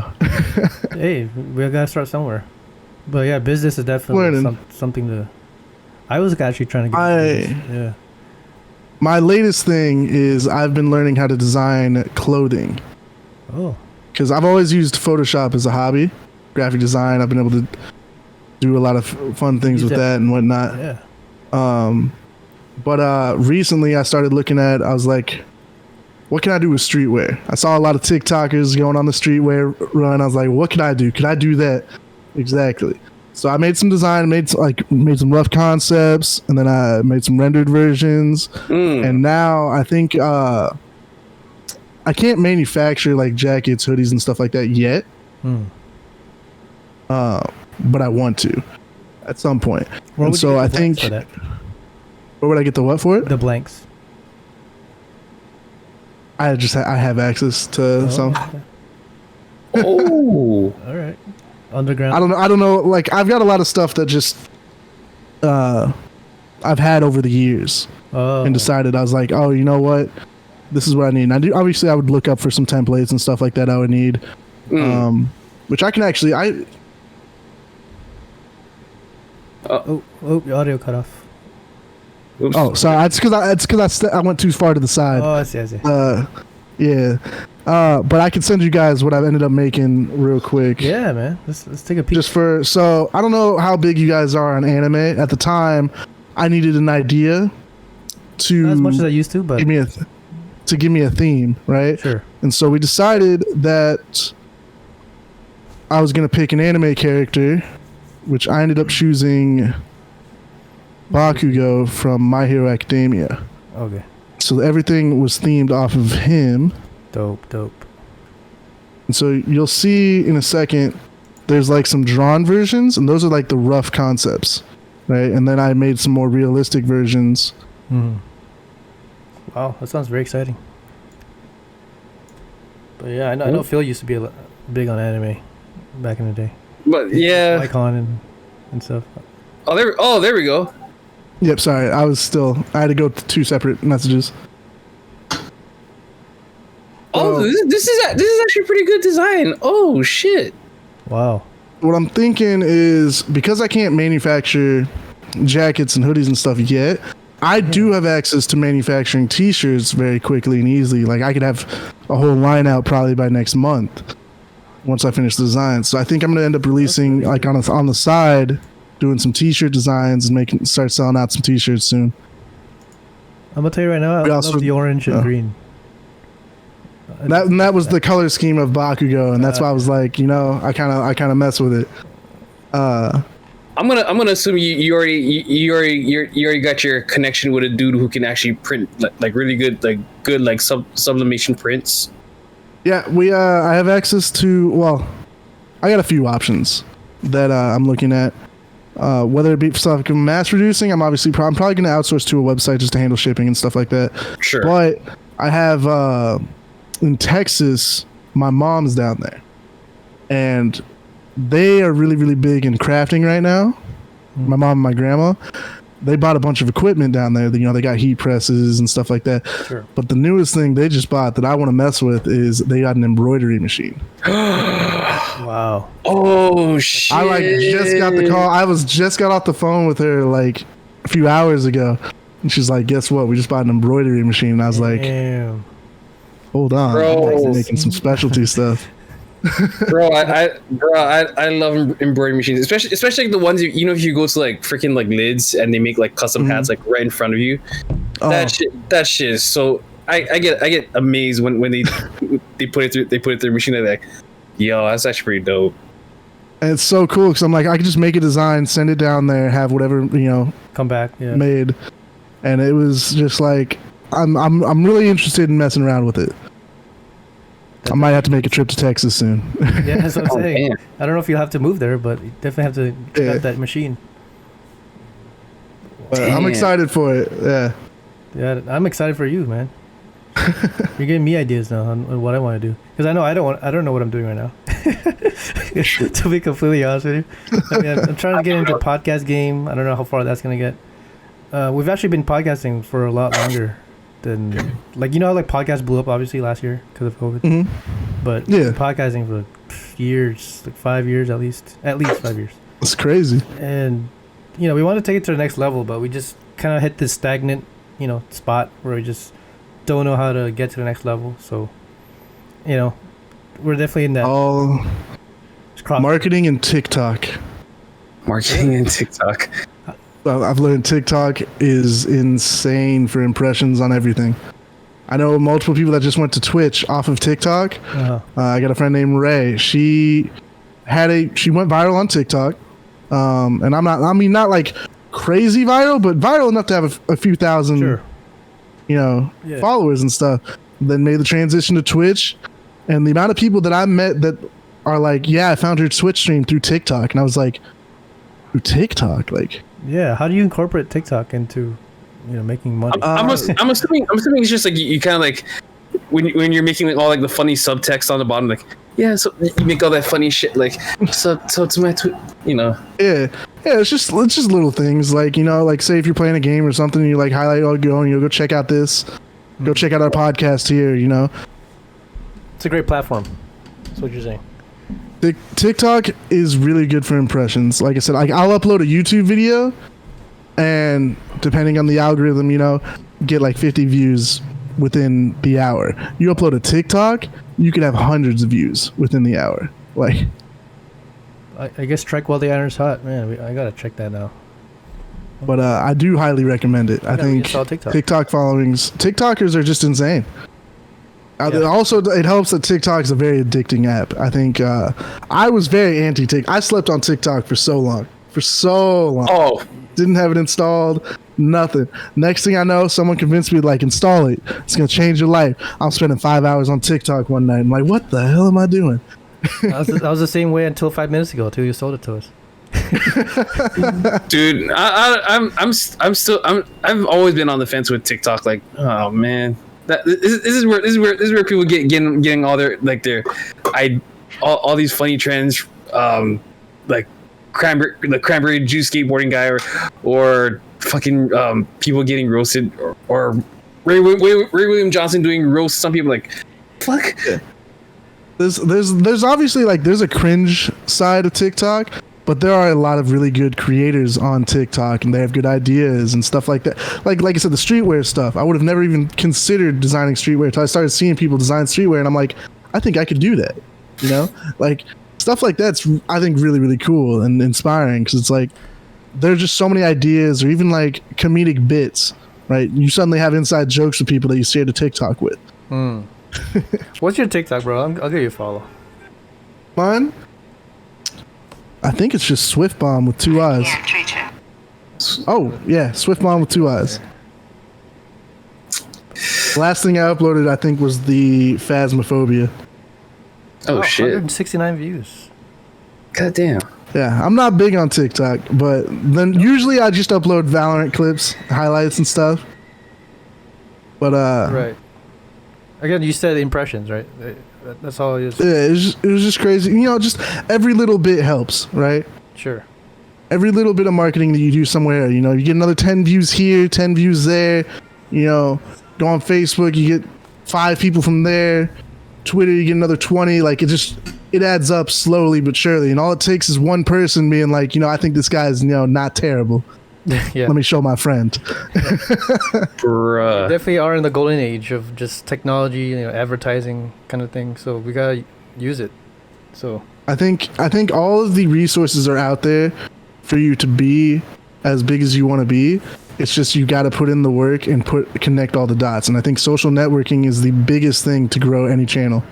C: Hey, we gotta start somewhere. But yeah, business is definitely something to. I was actually trying to get. Yeah.
A: My latest thing is I've been learning how to design clothing.
C: Oh. Because
A: I've always used Photoshop as a hobby, graphic design. I've been able to do a lot of fun things with that and whatnot.
C: Yeah.
A: But recently I started looking at. I was like, what can I do with streetwear? I saw a lot of TikTokers going on the streetwear run. I was like, what can I do? Could I do that? Exactly. So I made some design, made some rough concepts, and then I made some rendered versions. And now I think I can't manufacture like jackets, hoodies, and stuff like that yet. But I want to at some point. And so I think, where would I get the what for it?
C: The blanks.
A: I have access to some.
C: Okay.
B: Oh,
C: all right. Underground.
A: I don't know. Like I've got a lot of stuff that just I've had over the years, and decided I was like, oh, you know what, this is what I need. And I do. Obviously, I would look up for some templates and stuff like that. I would need, which I can actually.
C: Your audio cut off.
B: oops.
A: Oh, sorry. It's because I went too far to the side.
C: Oh, I see.
A: Yeah. But I can send you guys what I've ended up making real quick.
C: Yeah, man. Let's take a peek.
A: So I don't know how big you guys are on anime. At the time, I needed an idea to
C: Not as much as I used to, but
A: give me a theme, right?
C: Sure.
A: And so we decided that I was gonna pick an anime character, which I ended up choosing Bakugo from My Hero Academia.
C: Okay.
A: So everything was themed off of him.
C: Dope.
A: And so you'll see in a second, there's like some drawn versions, and those are like the rough concepts, right? And then I made some more realistic versions.
C: Wow, that sounds very exciting. But yeah, I know Phil used to be big on anime back in the day.
B: But yeah,
C: Icon and stuff.
B: there we go.
A: Yep, sorry. I had to go to two separate messages.
B: This is actually pretty good design. Oh shit.
C: Wow.
A: What I'm thinking is, because I can't manufacture jackets and hoodies and stuff yet, I do have access to manufacturing t-shirts very quickly and easily. Like I could have a whole line out probably by next month once I finish the design. So I think I'm going to end up releasing like on the side, doing some t-shirt designs and start selling out some t-shirts soon.
C: I'm gonna tell you right now, I love the orange and green.
A: That was the color scheme of Bakugo, and that's why I was like, I kind of mess with it.
B: I'm gonna assume you already got your connection with a dude who can actually print like really good sublimation prints.
A: Yeah, I have access to. Well, I got a few options that I'm looking at. Whether it be stuff mass producing, I'm probably going to outsource to a website just to handle shipping and stuff like that.
B: Sure.
A: But I have in Texas, my mom's down there, and they are really, really big in crafting right now. My mom and my grandma, they bought a bunch of equipment down there. They got heat presses and stuff like that.
C: Sure.
A: But the newest thing they just bought that I want to mess with is they got an embroidery machine.
C: Wow.
B: Oh shit.
A: I just got the call. I just got off the phone with her like a few hours ago, and she's like, "Guess what? We just bought an embroidery machine." And I was like,
C: Damn.
A: "Hold on,
B: Bro.
A: I'm making some specialty stuff."
B: I love embroidery machines, especially like the ones if you go to like freaking like lids and they make like custom hats like right in front of you. That shit is so. I get amazed when they put it through the machine. They're like, yo, that's actually pretty dope.
A: And it's so cool because I'm like, I can just make a design, send it down there, have whatever
C: come back
A: made, and it was just like I'm really interested in messing around with it. I might have to make a trip to Texas soon.
C: Yeah, that's what I'm saying.
B: Man.
C: I don't know if you'll have to move there, but you definitely have to check out that machine.
A: But I'm excited for it. Yeah.
C: Yeah, I'm excited for you, man. You're giving me ideas now on what I want to do, because I don't know what I'm doing right now. To be completely honest with you, I'm trying to get into podcast game. I don't know how far that's gonna get. We've actually been podcasting for a lot longer than how podcasts blew up obviously last year because of COVID. But podcasting for years, like 5 years at least 5 years.
A: It's crazy.
C: And we want to take it to the next level, but we just kind of hit this stagnant spot where we just don't know how to get to the next level. So we're definitely in that
A: marketing and TikTok.
B: I've
A: learned TikTok is insane for impressions on everything. I know multiple people that just went to Twitch off of TikTok. I got a friend named Ray. She went viral on TikTok, and not like crazy viral, but viral enough to have a few thousand,
C: Sure.
A: followers and stuff. Then made the transition to Twitch, and the amount of people that I met that are like, yeah, I found her Twitch stream through TikTok, and I was like, through TikTok, like,
C: Yeah, how do you incorporate TikTok into, making money?
B: I'm assuming it's just like you kind of like when you're making like all like the funny subtext on the bottom, like yeah, so you make all that funny shit like so to my
A: Yeah, it's just little things like like say if you're playing a game or something, you like highlight go check out this, go check out our podcast here.
C: It's a great platform. That's what you're saying.
A: TikTok is really good for impressions. Like I said, I'll upload a YouTube video, and depending on the algorithm, get like 50 views within the hour. You upload a TikTok, you could have hundreds of views within the hour. Like,
C: I guess strike while the iron's hot, man. I gotta check that now.
A: but I do highly recommend it. I think TikTok followings, TikTokers are just insane. Also, it helps that TikTok is a very addicting app. I think I was very anti-TikTok. I slept on TikTok for so long. Oh, didn't have it installed. Nothing. Next thing I know, someone convinced me to like install it. It's gonna change your life. I'm spending 5 hours on TikTok one night. I'm like, what the hell am I doing?
C: I was the same way until 5 minutes ago. Until you sold it to us.
B: Dude, I've always been on the fence with TikTok. Like, oh man. This is where people getting all all these funny trends, like the cranberry juice skateboarding guy, or fucking people getting roasted, or Ray William Johnson doing roast. Some people like, fuck.
A: Yeah. There's obviously like there's a cringe side of TikTok, but there are a lot of really good creators on TikTok, and they have good ideas and stuff like that. Like I said, the streetwear stuff. I would have never even considered designing streetwear until I started seeing people design streetwear, and I'm like, I think I could do that. Like stuff like that's I think really really cool and inspiring, because it's like there's just so many ideas, or even like comedic bits. Right? You suddenly have inside jokes with people that you share to TikTok with.
C: What's your TikTok, bro? I'll give you a follow.
A: Mine? I think it's just Swift Bomb with 2 eyes. Oh, yeah, Swift Bomb with 2 eyes. Last thing I uploaded, I think, was the Phasmophobia.
B: Oh shit.
C: 169 views.
B: God damn.
A: Yeah, I'm not big on TikTok, but then usually I just upload Valorant clips, highlights and stuff. But
C: Right. Again, you said impressions, right? That's all it is.
A: Yeah, it was just crazy. Just every little bit helps, right?
C: Sure.
A: Every little bit of marketing that you do somewhere, you get another 10 views here, 10 views there. Go on Facebook, you get 5 people from there. Twitter, you get another 20. Like it adds up slowly but surely, and all it takes is one person being like, I think this guy's not terrible.
C: Yeah.
A: Let me show my friend.
B: Bruh.
C: We definitely are in the golden age of just technology, advertising kind of thing. So we gotta use it. So
A: I think all of the resources are out there for you to be as big as you want to be. It's just you got to put in the work and connect all the dots. And I think social networking is the biggest thing to grow any channel.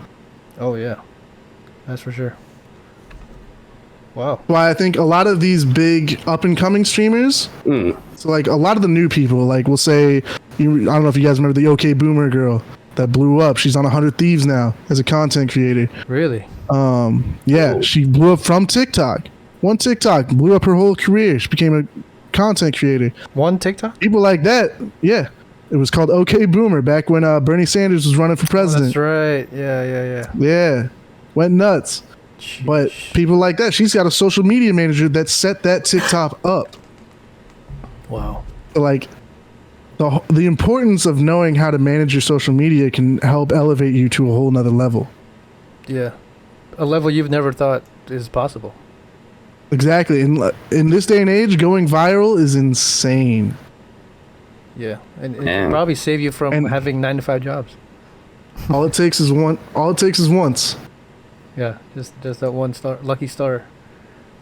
C: Oh yeah, that's for sure. Wow.
A: Why I think a lot of these big up and coming streamers, so like a lot of the new people, like we'll say, I don't know if you guys remember the OK Boomer girl that blew up. She's on 100 Thieves now as a content creator.
C: Really?
A: Yeah, she blew up from TikTok. One TikTok blew up her whole career. She became a content creator.
C: One TikTok?
A: People like that, yeah. It was called OK Boomer back when Bernie Sanders was running for president.
C: Oh, that's right. Yeah.
A: Yeah, went nuts.
C: Jeez.
A: But people like that, she's got a social media manager that set that TikTok up.
C: Wow.
A: Like the importance of knowing how to manage your social media can help elevate you to a whole nother level.
C: Yeah, a level you've never thought is possible.
A: Exactly. In this day and age, going viral is insane.
C: Yeah, and it probably save you from having 9 to 5 jobs.
A: All it takes is once.
C: Yeah, just that one lucky star.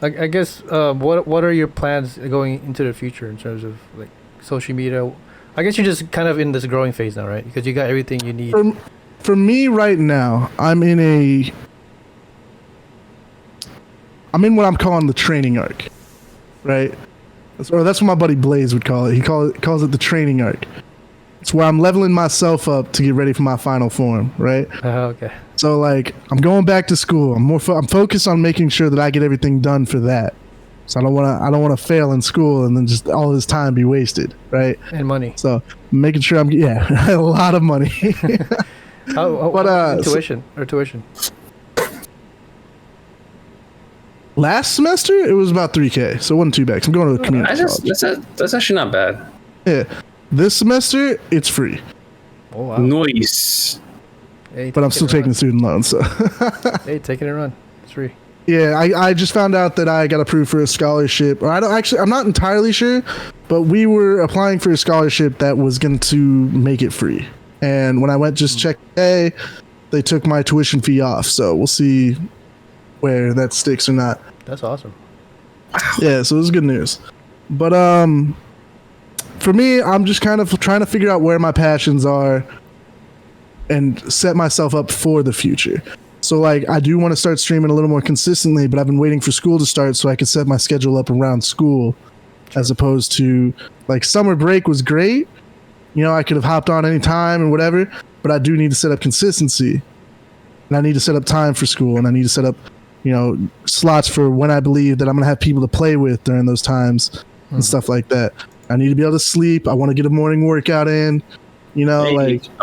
C: I guess what are your plans going into the future in terms of like social media? I guess you're just kind of in this growing phase now, right? Because you got everything you need.
A: For me right now, I'm in what I'm calling the training arc, right? Or that's what my buddy Blaze would call it. He calls it the training arc. It's where I'm leveling myself up to get ready for my final form, right?
C: Okay.
A: So like I'm going back to school. I'm focused on making sure that I get everything done for that. So I don't want to fail in school and then just all this time be wasted, right?
C: And money.
A: So making sure I'm a lot of money.
C: But tuition.
A: Last semester it was about $3,000, so it wasn't too bad. 'Cause I'm going to a community college.
B: That's actually not bad.
A: Yeah, this semester it's free.
C: Oh wow.
B: Nice.
C: Hey,
A: But I'm still taking student loans. So.
C: Hey, take it and run. It's free.
A: Yeah, I just found out that I got approved for a scholarship. Or I'm not entirely sure, but we were applying for a scholarship that was going to make it free. And when I went just check today, they took my tuition fee off. So we'll see where that sticks or not.
C: That's awesome.
A: Yeah, so it was good news. But for me, I'm just kind of trying to figure out where my passions are and set myself up for the future. So like I do want to start streaming a little more consistently, but I've been waiting for school to start so I could set my schedule up around school, as opposed to like summer break was great. You know, I could have hopped on any time and whatever, but I do need to set up consistency. And I need to set up time for school, and I need to set up, you know, slots for when I believe that I'm going to have people to play with during those times and stuff like that. I need to be able to sleep. I want to get a morning workout in, you know,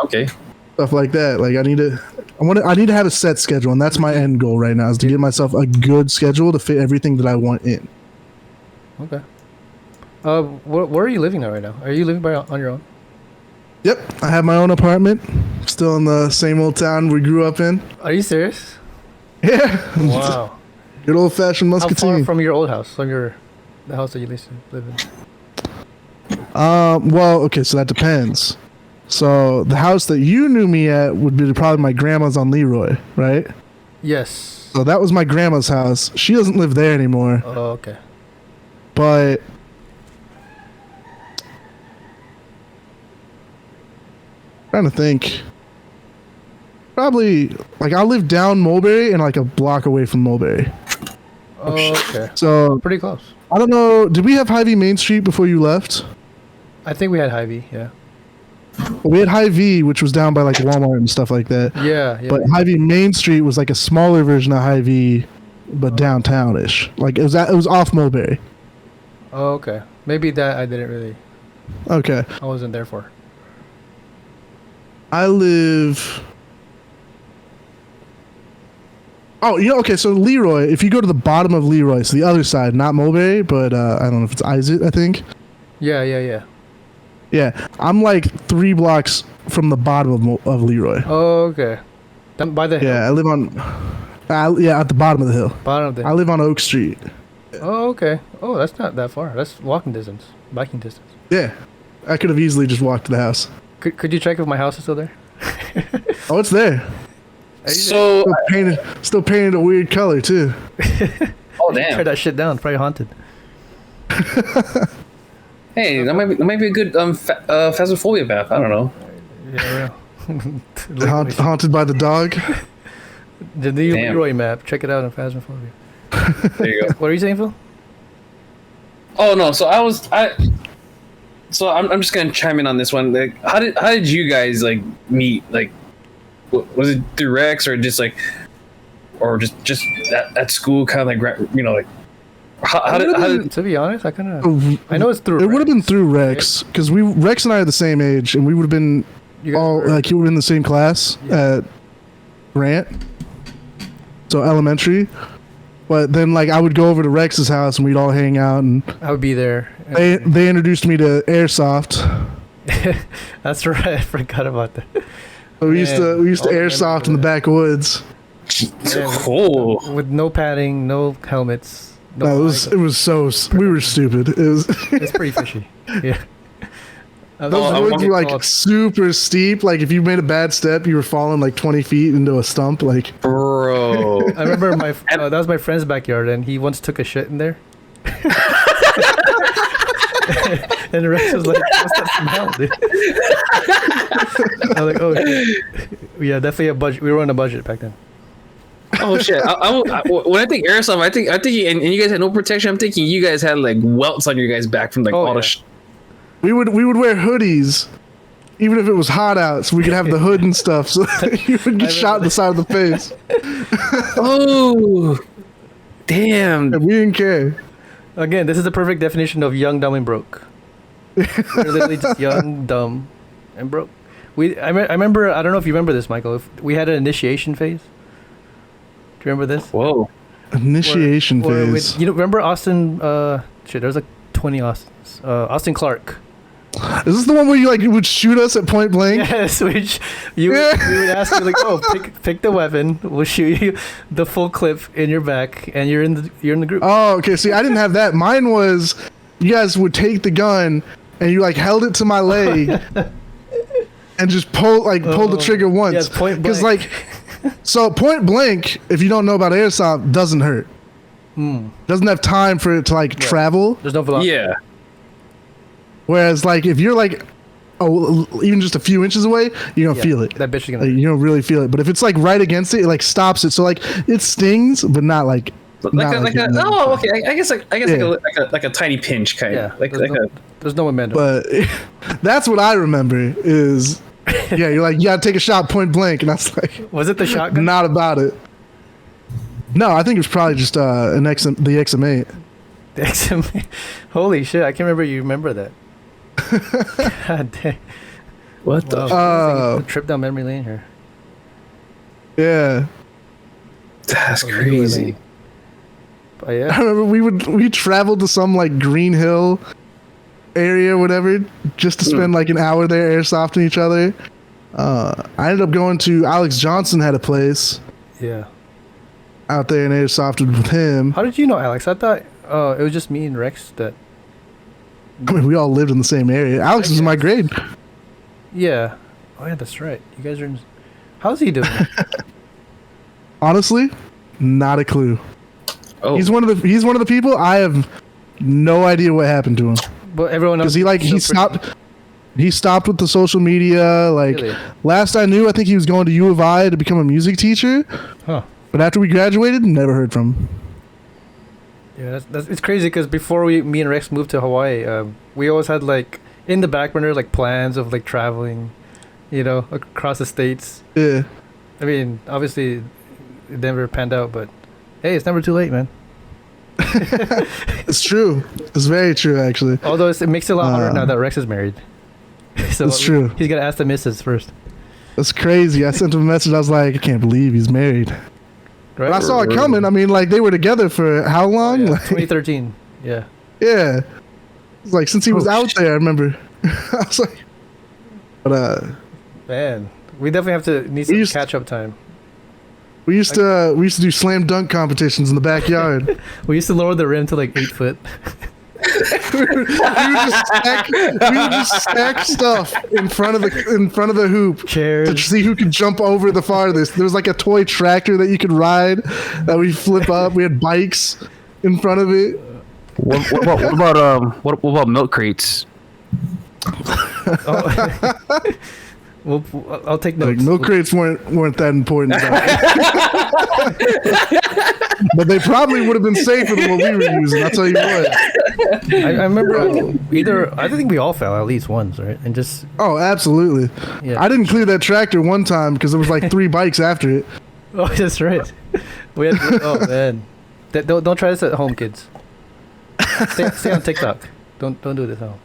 B: okay.
A: Stuff like that. Like I need to have a set schedule, and that's my end goal right now, is to give myself a good schedule to fit everything that I want in.
C: Okay. Where are you living now right now? Are you living on your own?
A: Yep, I have my own apartment. Still in the same old town we grew up in.
C: Are you serious?
A: Yeah.
C: Wow.
A: Good old fashioned
C: How
A: Muscatine.
C: far from your old house? The house that you used to live in?
A: Well, okay, so that depends. So the house that you knew me at would be probably my grandma's on Leroy, right?
C: Yes.
A: So that was my grandma's house. She doesn't live there anymore.
C: Oh, okay.
A: But trying to think. Probably like I live down Mulberry and like a block away from Mulberry.
C: Oh, okay.
A: So
C: Pretty close.
A: I don't know. Did we have Hy-Vee Main Street before you left?
C: I think we had Hy-Vee, yeah.
A: Well, we had Hy-Vee, which was down by like Walmart and stuff like that.
C: Yeah.
A: But Hy-Vee Main Street was like a smaller version of Hy-Vee, but downtown-ish. Like it was off Mulberry.
C: Oh, okay. Maybe that I didn't really.
A: Okay.
C: I wasn't there for.
A: I live. Oh, you know, okay. So Leroy, if you go to the bottom of Leroy, so the other side, not Mulberry, but I don't know if it's Isaac, I think.
C: Yeah.
A: Yeah, I'm like 3 blocks from the bottom of Leroy.
C: Oh, okay. Down by the hill.
A: Yeah, I live on. At the bottom of the hill.
C: Bottom of the hill.
A: I live on Oak Street.
C: Oh, okay. Oh, that's not that far. That's walking distance, biking distance.
A: Yeah, I could have easily just walked to the house.
C: Could you check if my house is still there?
A: Oh, it's there.
B: So
A: Still painted a weird color too.
B: oh
C: Tear
B: damn.
C: that shit down. Probably haunted.
B: Hey, that might be a good phasmophobia map. I don't know.
C: Yeah.
A: Haunted by the dog.
C: The new
B: Damn.
C: Leroy map. Check it out on Phasmophobia.
B: There you go.
C: What are you saying, Phil?
B: Oh no, I'm just gonna chime in on this one. Like, how did you guys like meet? Like, was it through Rex or just just at school? Kind of like, you know, like how did
C: To be honest, I know it's through.
A: It would have been through Rex, because Rex and I are the same age, and we would have been
C: You guys
A: all
C: were-
A: like you were in the same class at Grant, so elementary. But then like I would go over to Rex's house and we'd all hang out, and
C: I would be there.
A: they introduced me to airsoft.
C: That's right. I forgot about that.
A: So we used to
C: Man, all the
A: airsoft in the
C: memories.
A: backwoods.
B: cool?
C: With no padding, no helmets.
A: No, it was so we were stupid. It was
C: It's pretty fishy. Yeah.
A: those woods were like super steep. Like if you made a bad step, you were falling like 20 feet into a stump. Like
B: Bro.
C: I remember that was my friend's backyard, and he once took a shit in there. And Rex was like, "What's that smell, dude?" I was like, "Oh shit." Yeah, definitely a budget. We were on a budget back then.
B: Oh shit! When I think airsoft, I think and you guys had no protection. I'm thinking you guys had like welts on your guys' back from like all the.
A: We would wear hoodies, even if it was hot out, so we could have the hood and stuff. So you would get shot in the side of the face.
B: Oh, damn!
A: And we didn't care.
C: Again, this is the perfect definition of young, dumb, and broke. We're literally just young, dumb, and broke. I remember. I don't know if you remember this, Michael. If we had an initiation phase. Do you remember this?
B: Whoa!
A: Initiation phase.
C: You know, remember Austin? Shit, there's like 20 Austins. Austin Clark.
A: Is this the one where you like would shoot us at point blank?
C: Yes, which we would ask you like, oh, pick the weapon. We'll shoot you the full clip in your back, and you're in the group.
A: Oh, okay. See, I didn't have that. Mine was you guys would take the gun and you like held it to my leg and just pull the trigger once.
C: Yes, point blank.
A: Because like, so point blank, if you don't know about airsoft, doesn't hurt. Doesn't have time for it to like travel.
C: There's no velocity.
B: Yeah.
A: Whereas, like, if you're like, even just a few inches away, you're gonna feel it.
C: That bitch is gonna.
A: Like, you don't really feel it. But if it's like right against it, it like stops it. So like it stings, but not like.
B: Okay. I guess like a tiny pinch kind of.
C: There's no momentum.
A: But that's what I remember is, you're like, you gotta take a shot point blank, and I was like,
C: was it the shotgun?
A: Not about it. No, I think it was probably just the XM8.
C: The XM8. Holy shit! I can't remember. You remember that? God dang.
B: What the?
C: A trip down memory lane here.
A: Yeah.
B: That's crazy.
C: But yeah.
A: I remember we traveled to some like Green Hill area or whatever just to spend like an hour there airsofting each other. I ended up going to Alex Johnson had a place.
C: Yeah.
A: Out there and airsofted with him.
C: How did you know Alex? I thought it was just me and Rex that.
A: I mean, we all lived in the same area. Alex was in my grade.
C: Yeah. Oh yeah, that's right. You guys are in... How's he doing?
A: Honestly, not a clue.
B: Oh.
A: He's one of the people I have no idea what happened to him.
C: But everyone else
A: because he stopped with the social media. Like
C: really?
A: Last I knew, I think he was going to U of I to become a music teacher.
C: Huh.
A: But after we graduated, never heard from him.
C: Yeah, it's crazy because before me and Rex moved to Hawaii, we always had like in the back burner like plans of like traveling, across the states.
A: Yeah.
C: I mean, obviously, it never panned out, but hey, it's never too late, man.
A: It's true. It's very true, actually.
C: Although it makes it a lot harder now that Rex is married. So
A: it's true.
C: He's gotta ask the missus first.
A: That's crazy. I sent him a message. I was like, I can't believe he's married.
C: Right?
A: But I saw it coming. I mean, like they were together for how long?
C: Oh, yeah.
A: Like,
C: 2013. Yeah.
A: Yeah. It's like since he was out there, I remember. I was like, but
C: man, we definitely have to need some catch up time.
A: We used to do slam dunk competitions in the backyard.
C: We used to lower the rim to like 8 foot.
A: we would just stack stuff in front of the hoop.
C: Chairs.
A: To see who could jump over the farthest. There was like a toy tractor that you could ride that we flip up. We had bikes in front of it.
B: What about milk crates?
C: Well, I'll take notes.
A: Like, milk crates weren't that important. But they probably would have been safer than what we were using. I'll tell you what.
C: I remember I think we all fell at least once, right? And just.
A: Oh, absolutely. Yeah. I didn't clear that tractor one time because there was like 3 bikes after it.
C: Oh, that's right. Oh man, don't try this at home, kids. Stay on TikTok. Don't do this at home.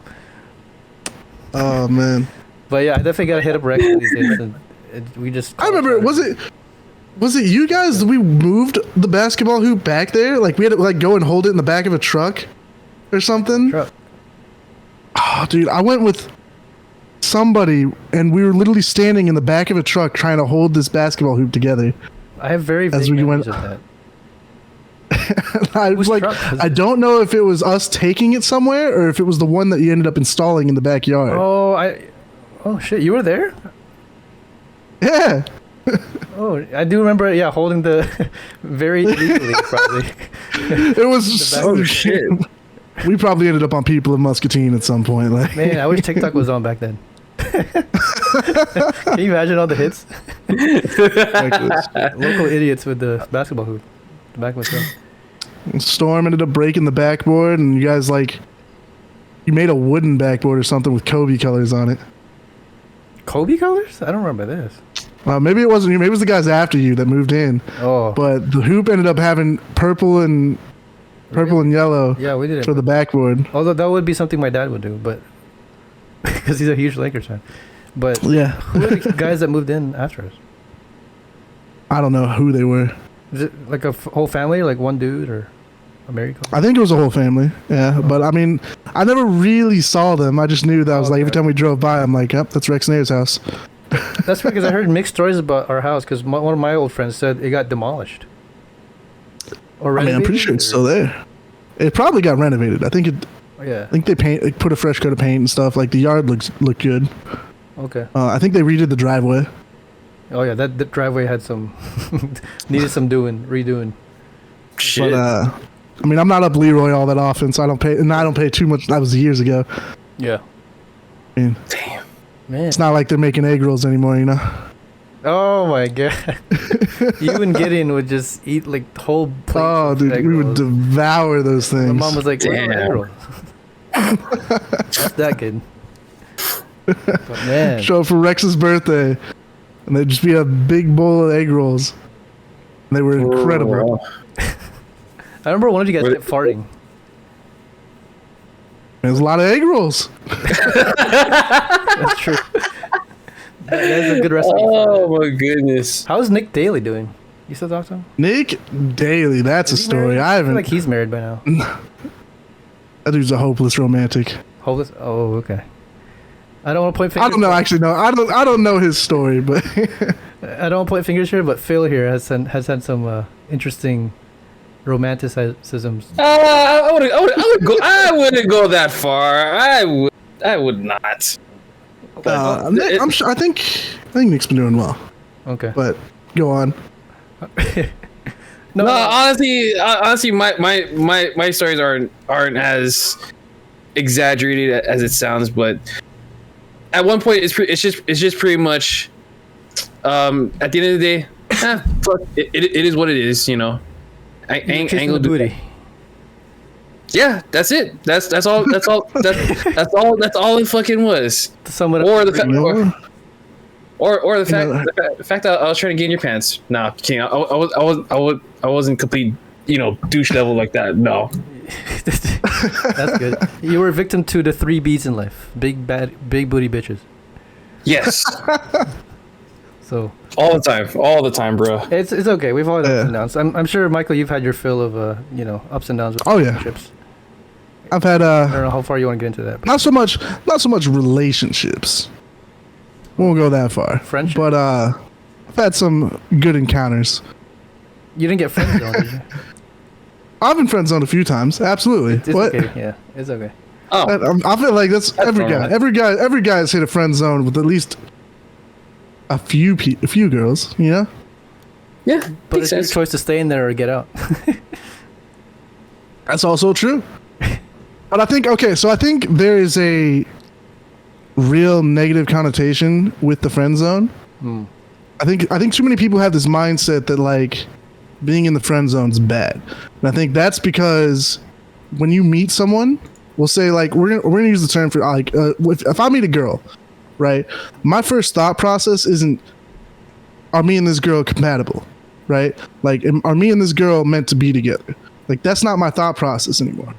A: Oh man.
C: But yeah, I definitely gotta hit up Rex these days. And we just.
A: I remember. Was it you guys? That we moved the basketball hoop back there. Like we had to like go and hold it in the back of a truck, or something.
C: Truck.
A: Oh, dude, I went with somebody, and we were literally standing in the back of a truck trying to hold this basketball hoop together.
C: I have very vague memories of that.
A: I was like, I don't know if it was us taking it somewhere or if it was the one that you ended up installing in the backyard.
C: Oh shit! You were there?
A: Yeah.
C: Oh, I do remember. Yeah, holding the very illegally probably.
A: It was
B: oh shit.
A: We probably ended up on People of Muscatine at some point. Like,
C: Man, I wish TikTok was on back then. Can you imagine all the hits? Local idiots with the basketball hoop. The back of the
A: Storm ended up breaking the backboard, and you guys you made a wooden backboard or something with Kobe colors on it.
C: Kobe colors? I don't remember this.
A: Maybe it wasn't you. Maybe it was the guys after you that moved in.
C: Oh.
A: But the hoop ended up having purple and yellow.
C: Yeah, we did it
A: for the backboard.
C: Although that would be something my dad would do, but because he's a huge Lakers fan. But
A: Yeah.
C: who are the guys that moved in after us?
A: I don't know who they were.
C: Is it like a whole family, like one dude or a married couple?
A: I think it was a whole family. Yeah. But I mean, I never really saw them. I just knew that I was like, every time we drove by, I'm like, yep, that's Rex Nair's house.
C: That's because I heard mixed stories about our house because one of my old friends said it got demolished. Or
A: I mean, I'm pretty sure it's still there. It probably got renovated. I think
C: Yeah.
A: they put a fresh coat of paint and stuff. Like the yard looked good.
C: Okay.
A: I think they redid the driveway.
C: Oh yeah, that driveway had some needed some redoing.
B: Shit.
A: But I mean, I'm not up Leroy all that often, so I don't pay too much. That was years ago.
C: Yeah.
A: I mean,
B: Damn.
C: Man.
A: it's not like they're making egg rolls anymore, you know.
C: Oh my god. You and Gideon would just eat like whole plates.
A: Oh,
C: of
A: dude,
C: egg
A: we would
C: rolls.
A: devour those things.
C: My mom was like, "Where's my egg
B: Damn.
C: roll?" That's that good. But man,
A: Show up for Rex's birthday, and they'd just be a big bowl of egg rolls. And they were incredible.
B: Wow.
C: I remember one of you guys kept farting.
A: There's a lot of egg rolls.
C: That's true. That's a good recipe.
B: Oh my goodness.
C: How's Nick Daly doing? You still talk to him?
A: Nick Daly, that's a
C: Is he
A: story.
C: married?
A: I
C: feel
A: haven't.
C: like he's married by now.
A: That dude's a hopeless romantic.
C: Hopeless. Oh, okay. I don't want to point fingers.
A: I don't know. Actually, no. I don't know his story, but
C: I don't want to point fingers here, but Phil here has had some interesting romanticisms.
B: I wouldn't go that far. I would not.
A: Nick, I'm sure. I think Nick's been doing well.
C: Okay.
A: But go on.
B: No, honestly, my stories aren't as exaggerated as it sounds, but at one point it's just pretty much at the end of the day, fuck, it is what it is, you know.
C: Kissing the booty.
B: Yeah, that's it. That's all it fucking was.
C: To sum it up,
B: Or the fact,
A: You know?
B: or the fact,
A: know-
B: the fact that I was trying to get in your pants. Nah, King, I wasn't complete, douche level like that. No.
C: That's good. You were a victim to the 3 B's in life: big booty bitches.
B: Yes.
C: So
B: all the time, bro.
C: it's okay. We've all had ups and downs. I'm sure, Michael, you've had your fill of ups and downs with
A: Oh, yeah.
C: relationships.
A: I've had
C: I don't know how far you want to get into that. But
A: not so much relationships. Won't go that far.
C: Friendship?
A: But I've had some good encounters.
C: you didn't get friend zoned, did you?
A: I've been friend zoned a few times. Absolutely.
C: It's
A: What?
C: okay. Yeah, it's okay.
B: Oh,
A: I feel like that's every guy.
B: normal.
A: Every guy has hit a friend zone with at least a few girls. You know.
B: yeah.
C: But
B: Makes
C: it's your
B: sense.
C: choice to stay in there or get out.
A: That's also true. But I think there is a real negative connotation with the friend zone.
C: Hmm.
A: I think too many people have this mindset that like being in the friend zone is bad. And I think that's because when you meet someone, we'll say like we're gonna use the term for like if I meet a girl, right? My first thought process isn't are me and this girl compatible, right? Like are me and this girl meant to be together? Like that's not my thought process anymore.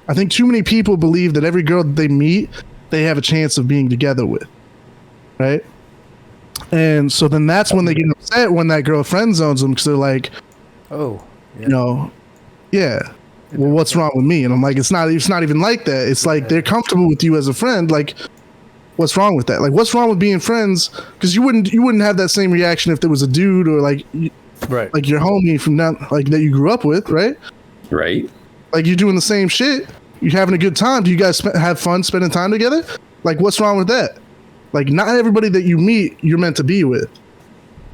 A: I think too many people believe that every girl that they meet, they have a chance of being together with, right? And so then that's when they get upset when that girl friend zones them because they're like,
C: Oh.
A: yeah, well, what's wrong with me? And I'm like, it's not even like that. It's like they're comfortable with you as a friend. Like, what's wrong with that? Like, what's wrong with being friends? Because you wouldn't have that same reaction if there was a dude or like
C: Right.
A: like your homie from down like that you grew up with, right?
B: Right.
A: Like you're doing the same shit. You're having a good time. Do you guys have fun spending time together? Like, what's wrong with that? Like, not everybody that you meet, you're meant to be with.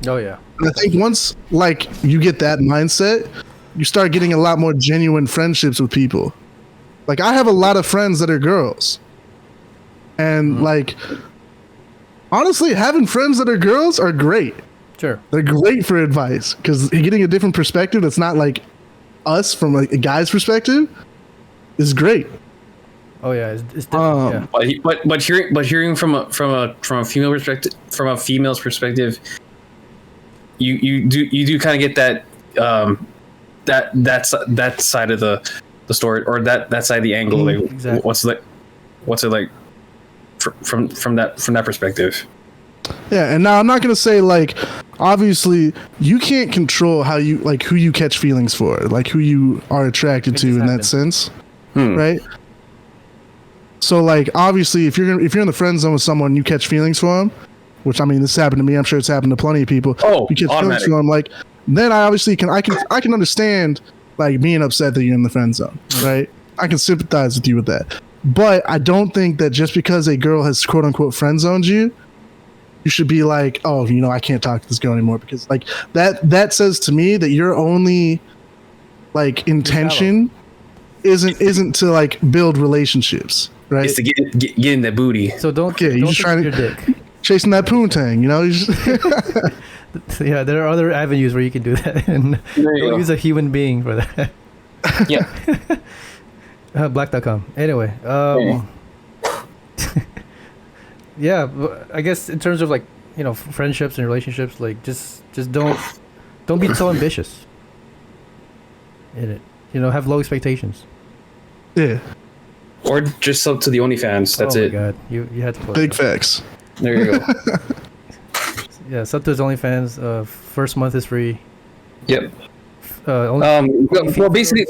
C: Oh yeah.
A: And I think once, like, you get that mindset, you start getting a lot more genuine friendships with people. Like I have a lot of friends that are girls, and like honestly, having friends that are girls are great.
C: Sure.
A: They're great for advice because getting a different perspective that's not like us from like a guy's perspective is great.
C: Oh yeah, it's different. Yeah.
B: But hearing from a female perspective, from a female's perspective, you do kind of get that side of the story, or that side of the angle. Like
C: Exactly.
B: what's it like from that perspective.
A: Yeah, and now I'm not gonna say like obviously you can't control how you like who you catch feelings for, like who you are attracted to in that sense, right? So like obviously if you're in the friend zone with someone, you catch feelings for them, which I mean this happened to me. I'm sure it's happened to plenty of people.
B: Oh,
A: you catch
B: automatic.
A: feelings for them, like then I obviously can understand like being upset that you're in the friend zone, right? I can sympathize with you with that, but I don't think that just because a girl has quote unquote friend zoned you, you should be like, oh, you know, I can't talk to this girl anymore, because like that says to me that your only like intention isn't to like build relationships, right?
B: It's to get in that booty.
C: So don't
A: Yeah, you're
C: don't
A: just
C: take
A: trying
C: your
A: to
C: dick.
A: chasing that poontang, you know. You just
C: Yeah, there are other avenues where you can do that, and
B: There you
C: don't
B: go.
C: use a human being for that.
B: Yeah.
C: Black.com. Anyway, yeah, I guess in terms of like, you know, friendships and relationships, like just don't be so ambitious in it. You know, have low expectations.
A: yeah,
B: Or just sub to the OnlyFans. That's
C: oh
B: it.
C: my god, you had to put
A: big facts.
B: There you go.
C: Yeah, sub to his OnlyFans. First month is free.
B: Yep.
C: Only,
B: Well, basically,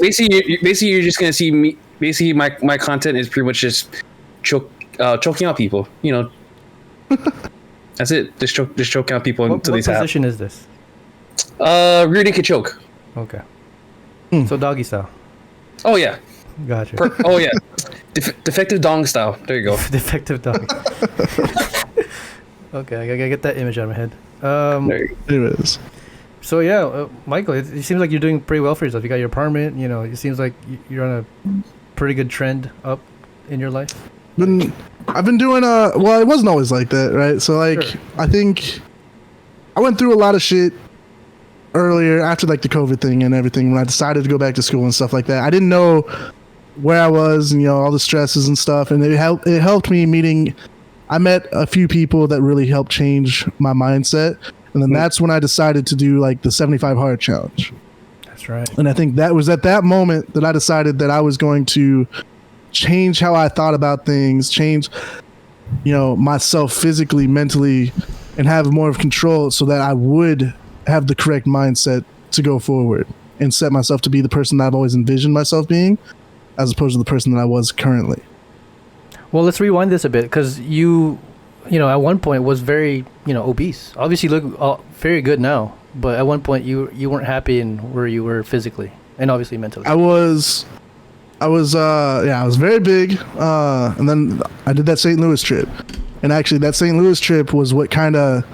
B: you're just gonna see me. Basically, my content is pretty much just choking out people. You know, that's it. Just choking out people
C: what
B: until they tap.
C: position is this?
B: Rear naked choke.
C: Okay. So doggy style.
B: Oh yeah.
C: Gotcha.
B: Oh yeah. Defective dong style. There you go.
C: Defective doggy. Okay, I gotta get that image out of my head.
B: There you go.
A: It is.
C: So yeah, Michael, it seems like you're doing pretty well for yourself. You got your apartment. You know, it seems like you're on a pretty good trend up in your life.
A: I've been doing well, it wasn't always like that, right? So like
C: Sure.
A: I think I went through a lot of shit earlier after like the COVID thing and everything when I decided to go back to school and stuff like that. I didn't know where I was and, you know, all the stresses and stuff, and it helped me I met a few people that really helped change my mindset, and then that's when I decided to do like the 75 hard challenge.
C: That's right.
A: And I think that was at that moment that I decided that I was going to change how I thought about things, change, you know, myself physically, mentally, and have more of control so that I would have the correct mindset to go forward and set myself to be the person that I've always envisioned myself being, as opposed to the person that I was currently.
C: Well, let's rewind this a bit, because you know, at one point was very, you know, obese. Obviously, you look very good now, but at one point you weren't happy in where you were physically and obviously mentally.
A: I was very big, and then I did that St. Louis trip, and actually that St. Louis trip was what kind of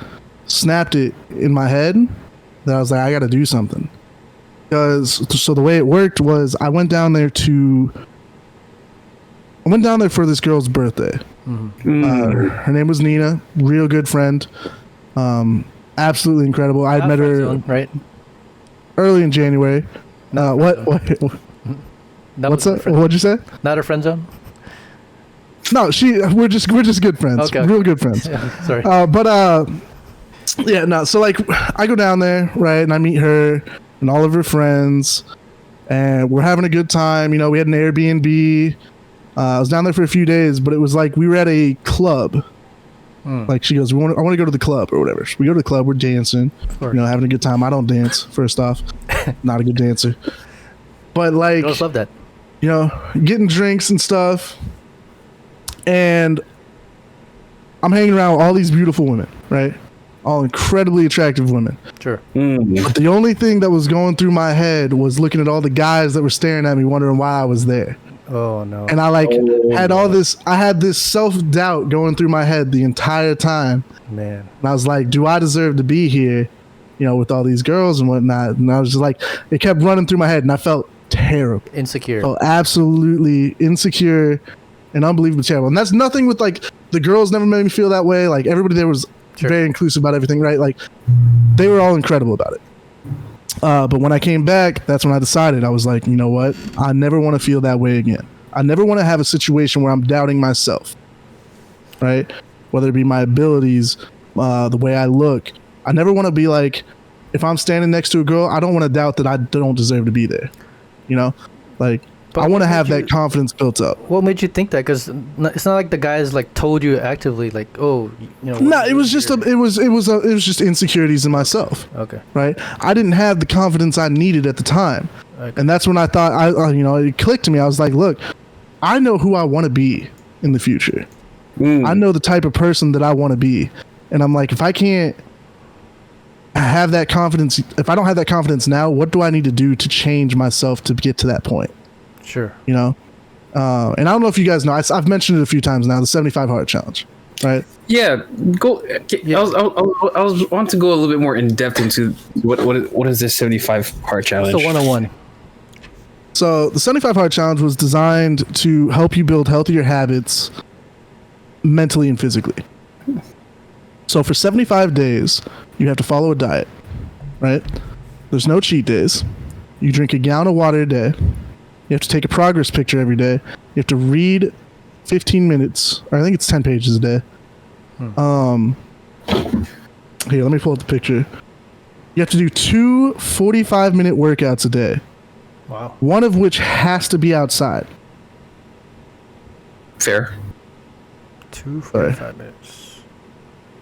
A: snapped it in my head that I was like, I got to do something. So the way it worked was I went down there for this girl's birthday. Her name was Nina, real good friend, absolutely incredible. I'd
C: Not
A: met
C: friend
A: her
C: zone, right?
A: early in January. What? What's that? What'd you say?
C: Not a friend zone.
A: No, we're just good friends.
C: Okay.
A: Real good friends.
C: Yeah, sorry.
A: Yeah, no. So like, I go down there, right, and I meet her and all of her friends, and we're having a good time. You know, we had an Airbnb. I was down there for a few days, but it was like we were at a club. Like she goes, I want to go to the club or whatever. So we go to the club. We're dancing, you know, having a good time. I don't dance. First off, not a good dancer. But like,
C: Girls love that.
A: you know, getting drinks and stuff. And I'm hanging around with all these beautiful women, right? All incredibly attractive women.
C: Sure.
A: But the only thing that was going through my head was looking at all the guys that were staring at me, wondering why I was there.
C: Oh no.
A: And I had this self-doubt going through my head the entire time.
C: Man.
A: And I was like, do I deserve to be here, you know, with all these girls and whatnot? And I was just like, it kept running through my head, and I felt terrible.
C: Insecure.
A: Oh, absolutely insecure and unbelievably terrible. And that's nothing with like the girls never made me feel that way. Like everybody there was very inclusive about everything, right? Like they were all incredible about it. But when I came back, that's when I decided, I was like, you know what? I never want to feel that way again. I never want to have a situation where I'm doubting myself, right? Whether it be my abilities, the way I look. I never want to be like, if I'm standing next to a girl, I don't want to doubt that I don't deserve to be there. You know, like I want to have that confidence built up.
C: What made you think that? Because it's not like the guys like told you actively, like, oh, you know.
A: No, it was just it was just insecurities in myself.
C: Okay.
A: Right. I didn't have the confidence I needed at the time, and that's when I thought it clicked to me. I was like, look, I know who I want to be in the future. I know the type of person that I want to be, and I'm like, if I can't have that confidence, if I don't have that confidence now, what do I need to do to change myself to get to that point?
C: Sure.
A: You know, and I don't know if you guys know, I've mentioned it a few times now, the 75 hard challenge, right?
B: Yeah, go. Yeah. I was want to go a little bit more in depth into what is this 75 hard challenge?
C: It's the 101.
A: So the 75 hard challenge was designed to help you build healthier habits mentally and physically. So for 75 days, you have to follow a diet, right? There's no cheat days. You drink a gallon of water a day. You have to take a progress picture every day. You have to read 15 minutes, or I think it's 10 pages a day. Here, let me pull up the picture. You have to do 2 45-minute workouts a day.
C: Wow.
A: One of which has to be outside.
B: Fair.
C: 2 45 minutes.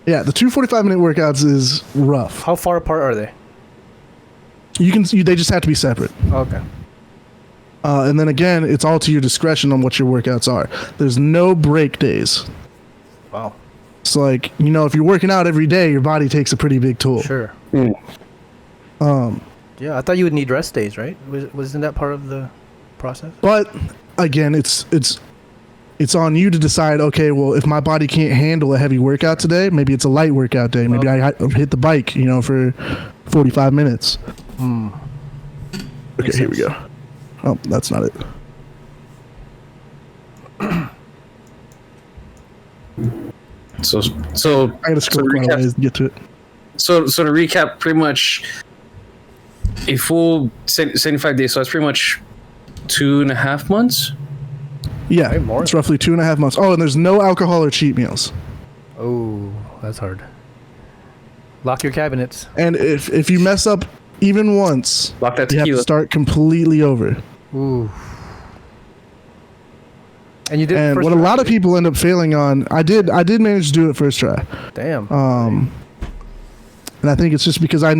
A: Yeah, the 2 45-minute workouts is rough.
C: How far apart are they?
A: They just have to be separate.
C: Okay.
A: And then again, it's all to your discretion on what your workouts are. There's no break days.
C: Wow.
A: So like, you know, if you're working out every day, your body takes a pretty big toll.
C: Sure. Yeah, I thought you would need rest days, right? Wasn't that part of the process?
A: But again, it's on you to decide, okay, well, if my body can't handle a heavy workout today, maybe it's a light workout day. Maybe I hit the bike, you know, for 45 minutes. Okay, here we go. Oh, that's not it.
B: So
A: I gotta scroll quite a ways to get to it.
B: So to recap, pretty much a full 75 days. So that's pretty much 2.5 months.
A: Yeah,
C: Way more.
A: it's roughly 2.5 months. Oh, and there's no alcohol or cheat meals.
C: Oh, that's hard. Lock your cabinets.
A: And if you mess up even once,
B: Lock that
A: you have to
B: tequila.
A: start completely over.
C: Ooh. And you did.
A: And
C: first
A: what a
C: try,
A: lot of
C: right?
A: people end up failing on, I did manage to do it first try.
C: Damn.
A: And I think it's just because I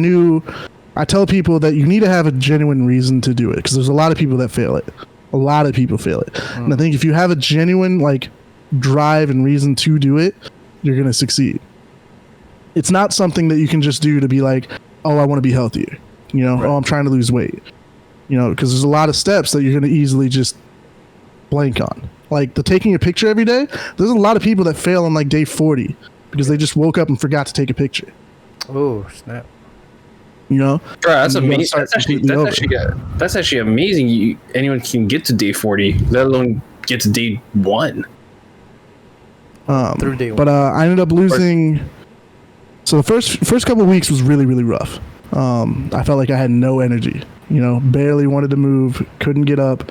A: tell people that you need to have a genuine reason to do it, because there's a lot of people that fail it. A lot of people fail it. And I think if you have a genuine like drive and reason to do it, you're going to succeed. It's not something that you can just do to be like, oh, I want to be healthier. You know, oh, I'm trying to lose weight. You know, because there's a lot of steps that you're going to easily just blank on. Like the taking a picture every day, there's a lot of people that fail on like day 40 because they just woke up and forgot to take a picture.
C: Oh, snap.
A: You know?
B: Bro, that's
A: And you gotta
B: amazing.
A: start
B: That's actually amazing. Anyone can get to day 40, let alone get to day 1.
C: Through day one.
A: But I ended up losing. So the first couple of weeks was really, really rough. I felt like I had no energy. You know, barely wanted to move, couldn't get up.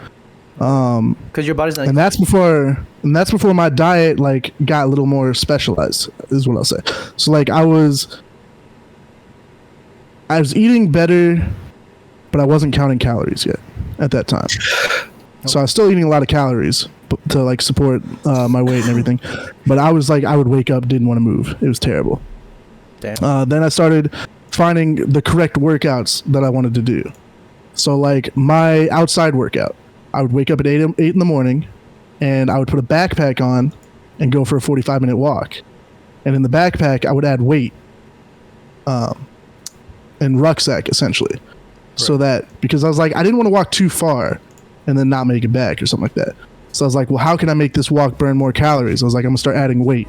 C: Because your body's not.
A: And that's before my diet like got a little more specialized, is what I'll say. So like I was eating better, but I wasn't counting calories yet at that time. So I was still eating a lot of calories to like support my weight and everything. But I was like, I would wake up, didn't want to move. It was terrible.
C: Damn.
A: Then I started finding the correct workouts that I wanted to do. So like my outside workout, I would wake up at 8 in the morning, and I would put a backpack on and go for a 45-minute walk. And in the backpack, I would add weight and rucksack, essentially. Right. So that, because I was like, I didn't want to walk too far and then not make it back or something like that. So I was like, well, how can I make this walk burn more calories? I was like, I'm going to start adding weight.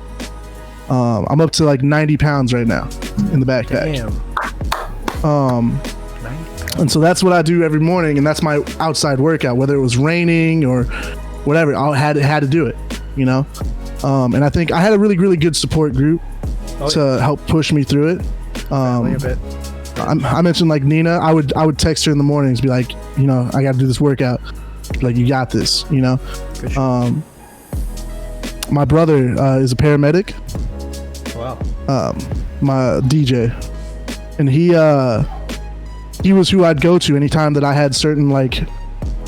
A: I'm up to like 90 pounds right now in the backpack.
C: Damn.
A: And so that's what I do every morning, and that's my outside workout, whether it was raining or whatever. I had to do it, you know. And I think I had a really, really good support group to help push me through it. I mentioned like Nina. I would text her in the mornings, be like, you know, I got to do this workout. Like, you got this, you know. My brother is a paramedic.
C: Wow.
A: My DJ, and he was who I'd go to anytime that I had certain, like,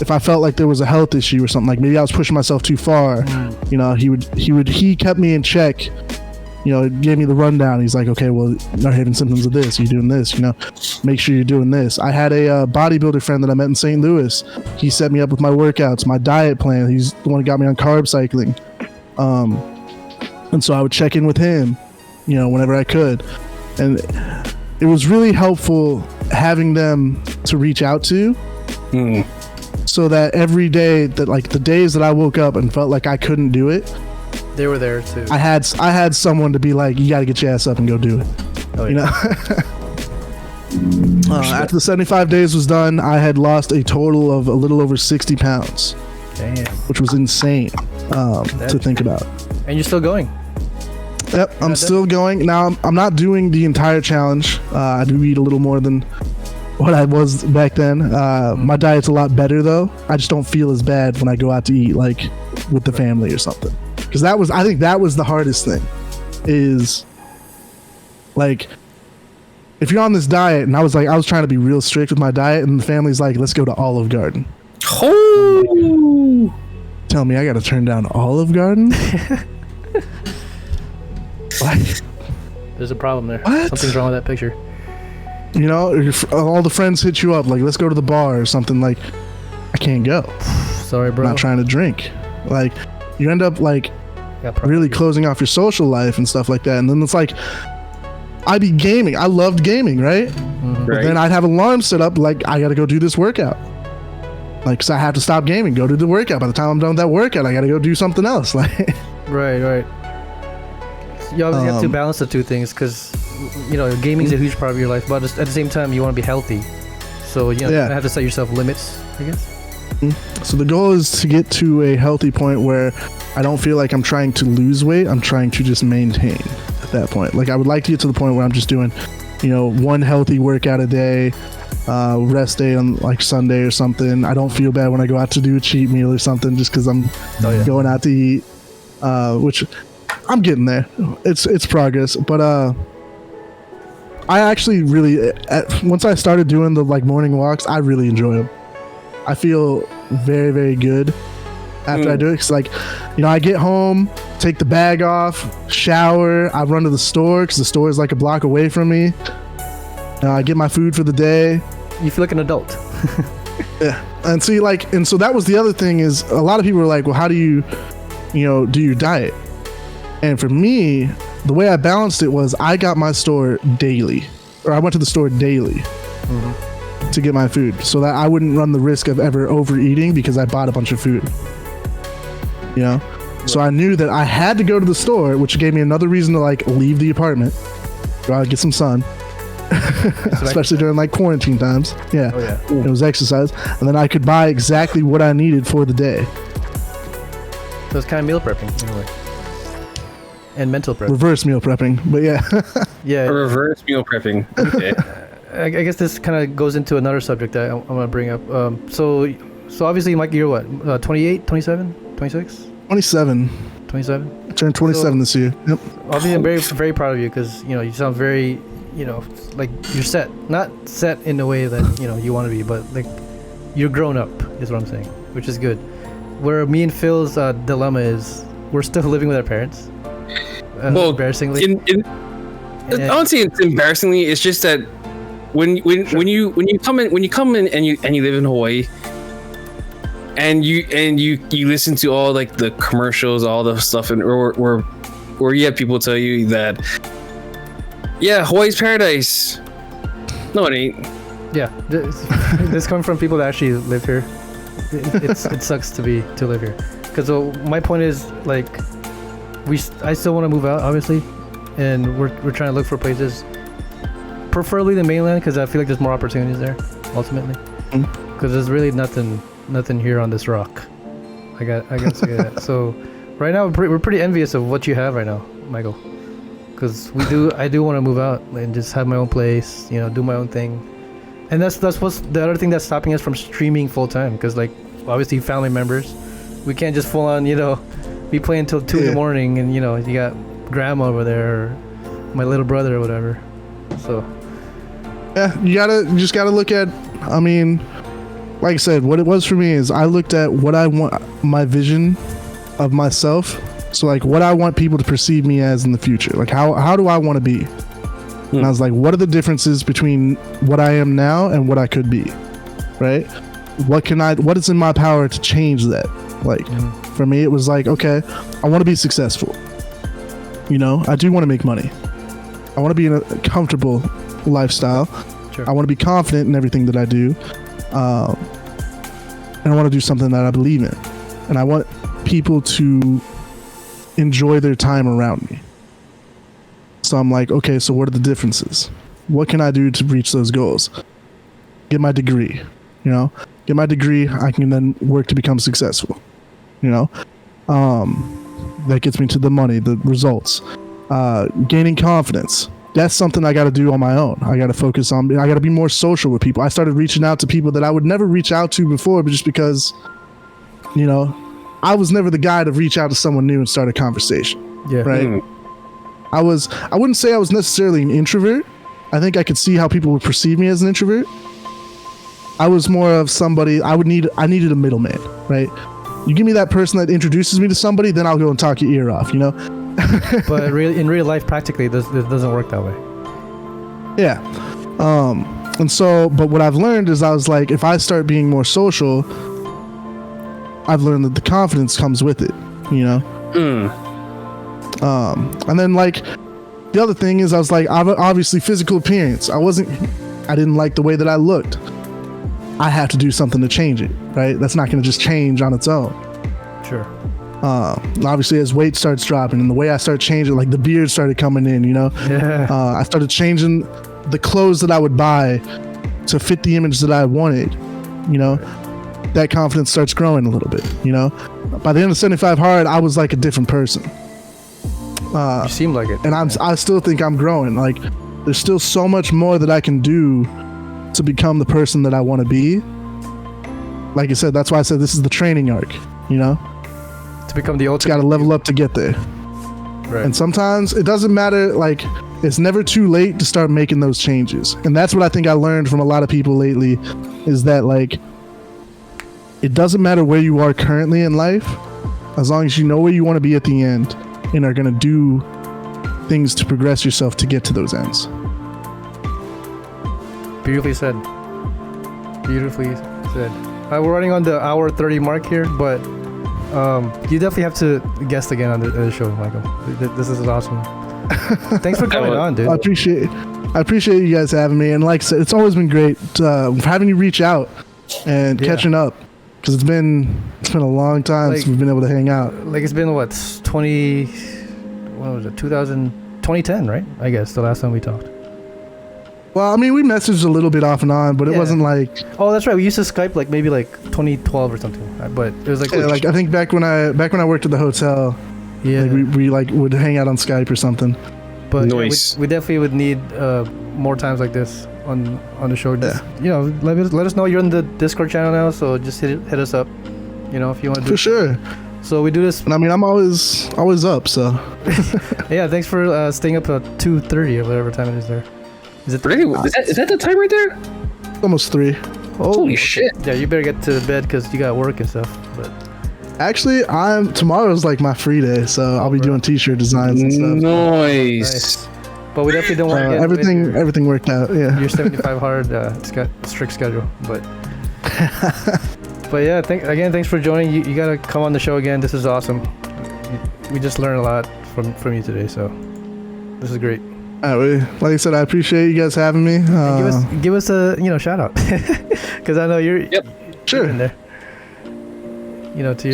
A: if I felt like there was a health issue or something, like maybe I was pushing myself too far, you know, he kept me in check, you know, gave me the rundown. He's like, okay, well, you're having symptoms of this, you're doing this, you know, make sure you're doing this. I had a bodybuilder friend that I met in St. Louis. He set me up with my workouts, my diet plan. He's the one who got me on carb cycling. And so I would check in with him, you know, whenever I could. And it was really helpful having them to reach out to. So that every day, that like the days that I woke up and felt like I couldn't do it,
C: they were there too.
A: I had someone to be like, you got to get your ass up and go do it.
C: Oh, yeah.
A: You know. After the 75 days was done, I had lost a total of a little over 60 pounds.
C: Damn.
A: Which was insane to think about.
C: And you're still going.
A: Yep, I'm still going. Now, I'm not doing the entire challenge. I do eat a little more than what I was back then. My diet's a lot better, though. I just don't feel as bad when I go out to eat, like, with the family or something. Because I think that was the hardest thing, is, like, if you're on this diet, and I was trying to be real strict with my diet, and the family's like, let's go to Olive Garden.
B: Oh!
A: Tell me I got to turn down Olive Garden? Like,
C: there's a problem there.
A: What?
C: Something's wrong with that picture.
A: You know, if all the friends hit you up, like, let's go to the bar or something, like, I can't go.
C: Sorry, bro.
A: I'm not trying to drink. Like, you end up, like, really closing off your social life and stuff like that. And then it's like, I'd be gaming. I loved gaming, right?
C: Mm-hmm.
A: But then I'd have alarms set up, like, I got to go do this workout. Like, because I have to stop gaming, go do the workout. By the time I'm done with that workout, I got to go do something else. Like,
C: right. You obviously have to balance the two things, because, you know, gaming is a huge part of your life, but at the same time, you want to be healthy. So, you know, you have to set yourself limits, I guess.
A: So the goal is to get to a healthy point where I don't feel like I'm trying to lose weight. I'm trying to just maintain at that point. Like, I would like to get to the point where I'm just doing, you know, one healthy workout a day, rest day on like Sunday or something. I don't feel bad when I go out to do a cheat meal or something just because I'm going out to eat, which I'm getting there. It's progress, but I actually really once I started doing the like morning walks, I really enjoy them. I feel very, very good after I do it. Cause like, you know, I get home, take the bag off, shower, I run to the store because the store is like a block away from me. I get my food for the day.
C: You feel like an adult.
A: Yeah. And see, like, and so that was the other thing is a lot of people were like, well, how do you know, do your diet? And for me, the way I balanced it was I got my store daily, or I went to the store daily to get my food so that I wouldn't run the risk of ever overeating because I bought a bunch of food, you know? Right. So I knew that I had to go to the store, which gave me another reason to like leave the apartment, go out and get some sun. Especially during like quarantine times. Yeah. It was exercise. And then I could buy exactly what I needed for the day.
C: So it's kind of meal prepping in a way. And mental prep.
A: Reverse meal prepping, but yeah.
C: Yeah.
B: Reverse meal prepping. Okay.
C: I guess this kind of goes into another subject that I'm going to bring up. So obviously, Mike, you're what? 28, 27, 26?
A: 27.
C: 27?
A: I turned 27 this year. Yep.
C: Obviously, I'm very, very proud of you because, you know, you sound very, you know, like you're set. Not set in the way that, you know, you want to be, but like you're grown up is what I'm saying, which is good. Where me and Phil's dilemma is we're still living with our parents.
B: Well,
C: embarrassingly.
B: I don't say it's embarrassingly. It's just that when you come in and you live in Hawaii and you listen to all like the commercials, all the stuff, and or you have people tell you that Hawaii's paradise. No, it ain't.
C: Yeah, this coming from people that actually live here. It sucks to live here. Because my point is like I still want to move out, obviously, and we're trying to look for places, preferably the mainland, because I feel like there's more opportunities there. ultimately, because there's really nothing here on this rock. I gotta say that. So right now we're pretty envious of what you have right now, Michael, because I do want to move out and just have my own place, do my own thing, and that's what's the other thing that's stopping us from streaming full time, because like obviously family members, we can't just full on be playing till 2 in the morning, and you got grandma over there or my little brother or whatever. So
A: yeah, you just gotta look at, I mean, like I said, what it was for me is I looked at what I want, my vision of myself. So like what I want people to perceive me as in the future. Like how do I want to be? And I was like, what are the differences between what I am now and what I could be? Right? What is in my power to change that? Like for me, it was like, okay, I want to be successful. I do want to make money. I want to be in a comfortable lifestyle.
C: Sure.
A: I want to be confident in everything that I do. And I want to do something that I believe in. And I want people to enjoy their time around me. So I'm like, okay, so what are the differences? What can I do to reach those goals? Get my degree, get my degree. I can then work to become successful, that gets me to the money, the results, gaining confidence. That's something I got to do on my own. I got to focus on, I got to be more social with people. I started reaching out to people that I would never reach out to before, but just because, I was never the guy to reach out to someone new and start a conversation.
C: Yeah.
A: Right. I wouldn't say I was necessarily an introvert. I think I could see how people would perceive me as an introvert. I was more of somebody, I needed a middleman, right? You give me that person that introduces me to somebody, then I'll go and talk your ear off,
C: But in real life, practically, it doesn't work that way.
A: Yeah. And so, but what I've learned is I was like, if I start being more social, I've learned that the confidence comes with it, And then like the other thing is I was like, obviously physical appearance. I didn't like the way that I looked. I have to do something to change it, right? That's not going to just change on its own.
C: Sure.
A: Obviously as weight starts dropping and the way I start changing, like the beard started coming in,
C: Yeah.
A: I started changing the clothes that I would buy to fit the image that I wanted, that confidence starts growing a little bit, by the end of 75 Hard, I was like a different person.
C: You seem like it.
A: And I still think I'm growing. Like there's still so much more that I can do to become the person that I want to be. Like I said, that's why I said this is the training arc,
C: To become the ultimate.
A: Got to level up to get there.
C: Right.
A: And sometimes it doesn't matter, like it's never too late to start making those changes. And that's what I think I learned from a lot of people lately is that like it doesn't matter where you are currently in life, as long as you know where you want to be at the end and are going to do things to progress yourself to get to those ends.
C: Beautifully said. Beautifully said. We're running on the hour 30 mark here, but you definitely have to guest again on the show, Michael. This is awesome. Thanks for coming on, dude.
A: I appreciate you guys having me, and like I said, it's always been great having you reach out and catching up, because it's been a long time since we've been able to hang out.
C: Like it's been 2010, right? I guess the last time we talked.
A: Well, I mean, we messaged a little bit off and on, but it wasn't like.
C: Oh, that's right. We used to Skype like maybe like 2012 or something. But it was like.
A: Yeah, like I think back when I worked at the hotel.
C: Yeah.
A: Like we like would hang out on Skype or something.
C: But
B: nice.
C: we definitely would need more times like this on the show. Just, let us know you're in the Discord channel now, so just hit us up. If you want to.
A: For sure.
C: So we do this.
A: And I mean, I'm always up. So.
C: Yeah. Thanks for staying up at 2:30 or whatever time it is there. Is it
B: really? Is that the time right there?
A: Almost 3.
C: Oh,
B: holy shit!
C: Yeah, you better get to bed because you got work and stuff. But
A: actually, tomorrow's like my free day, so I'll be doing t-shirt designs and stuff.
B: Nice.
C: But we definitely don't want to get
A: everything worked out. Yeah.
C: You're 75 Hard. It's got a strict schedule, but. But yeah, thanks for joining. You gotta come on the show again. This is awesome. We just learned a lot from you today, so this is great.
A: Like I said, I appreciate you guys having me.
C: Give us a shout out, because I know you're
A: sure
C: in there. To your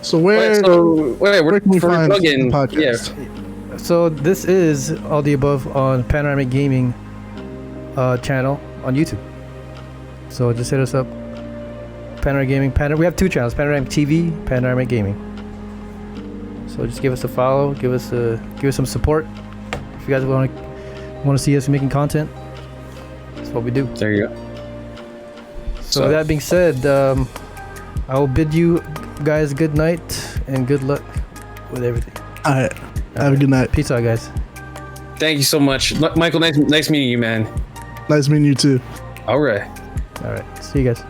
A: so where can we find the podcast?
C: Yeah. So this is All the Above on Panoramic Gaming channel on YouTube. So just hit us up. Panoramic Gaming. We have 2 channels: Panoramic TV, Panoramic Gaming. So just give us a follow. Give us some support. If you guys want to see us making content, that's what we do.
B: There you go.
C: So with that being said, I will bid you guys good night and good luck with everything.
A: All right. Have a good night.
C: Peace out, guys.
B: Thank you so much, Michael. Nice meeting you, man.
A: Nice meeting you too.
B: All right.
C: All right. See you guys.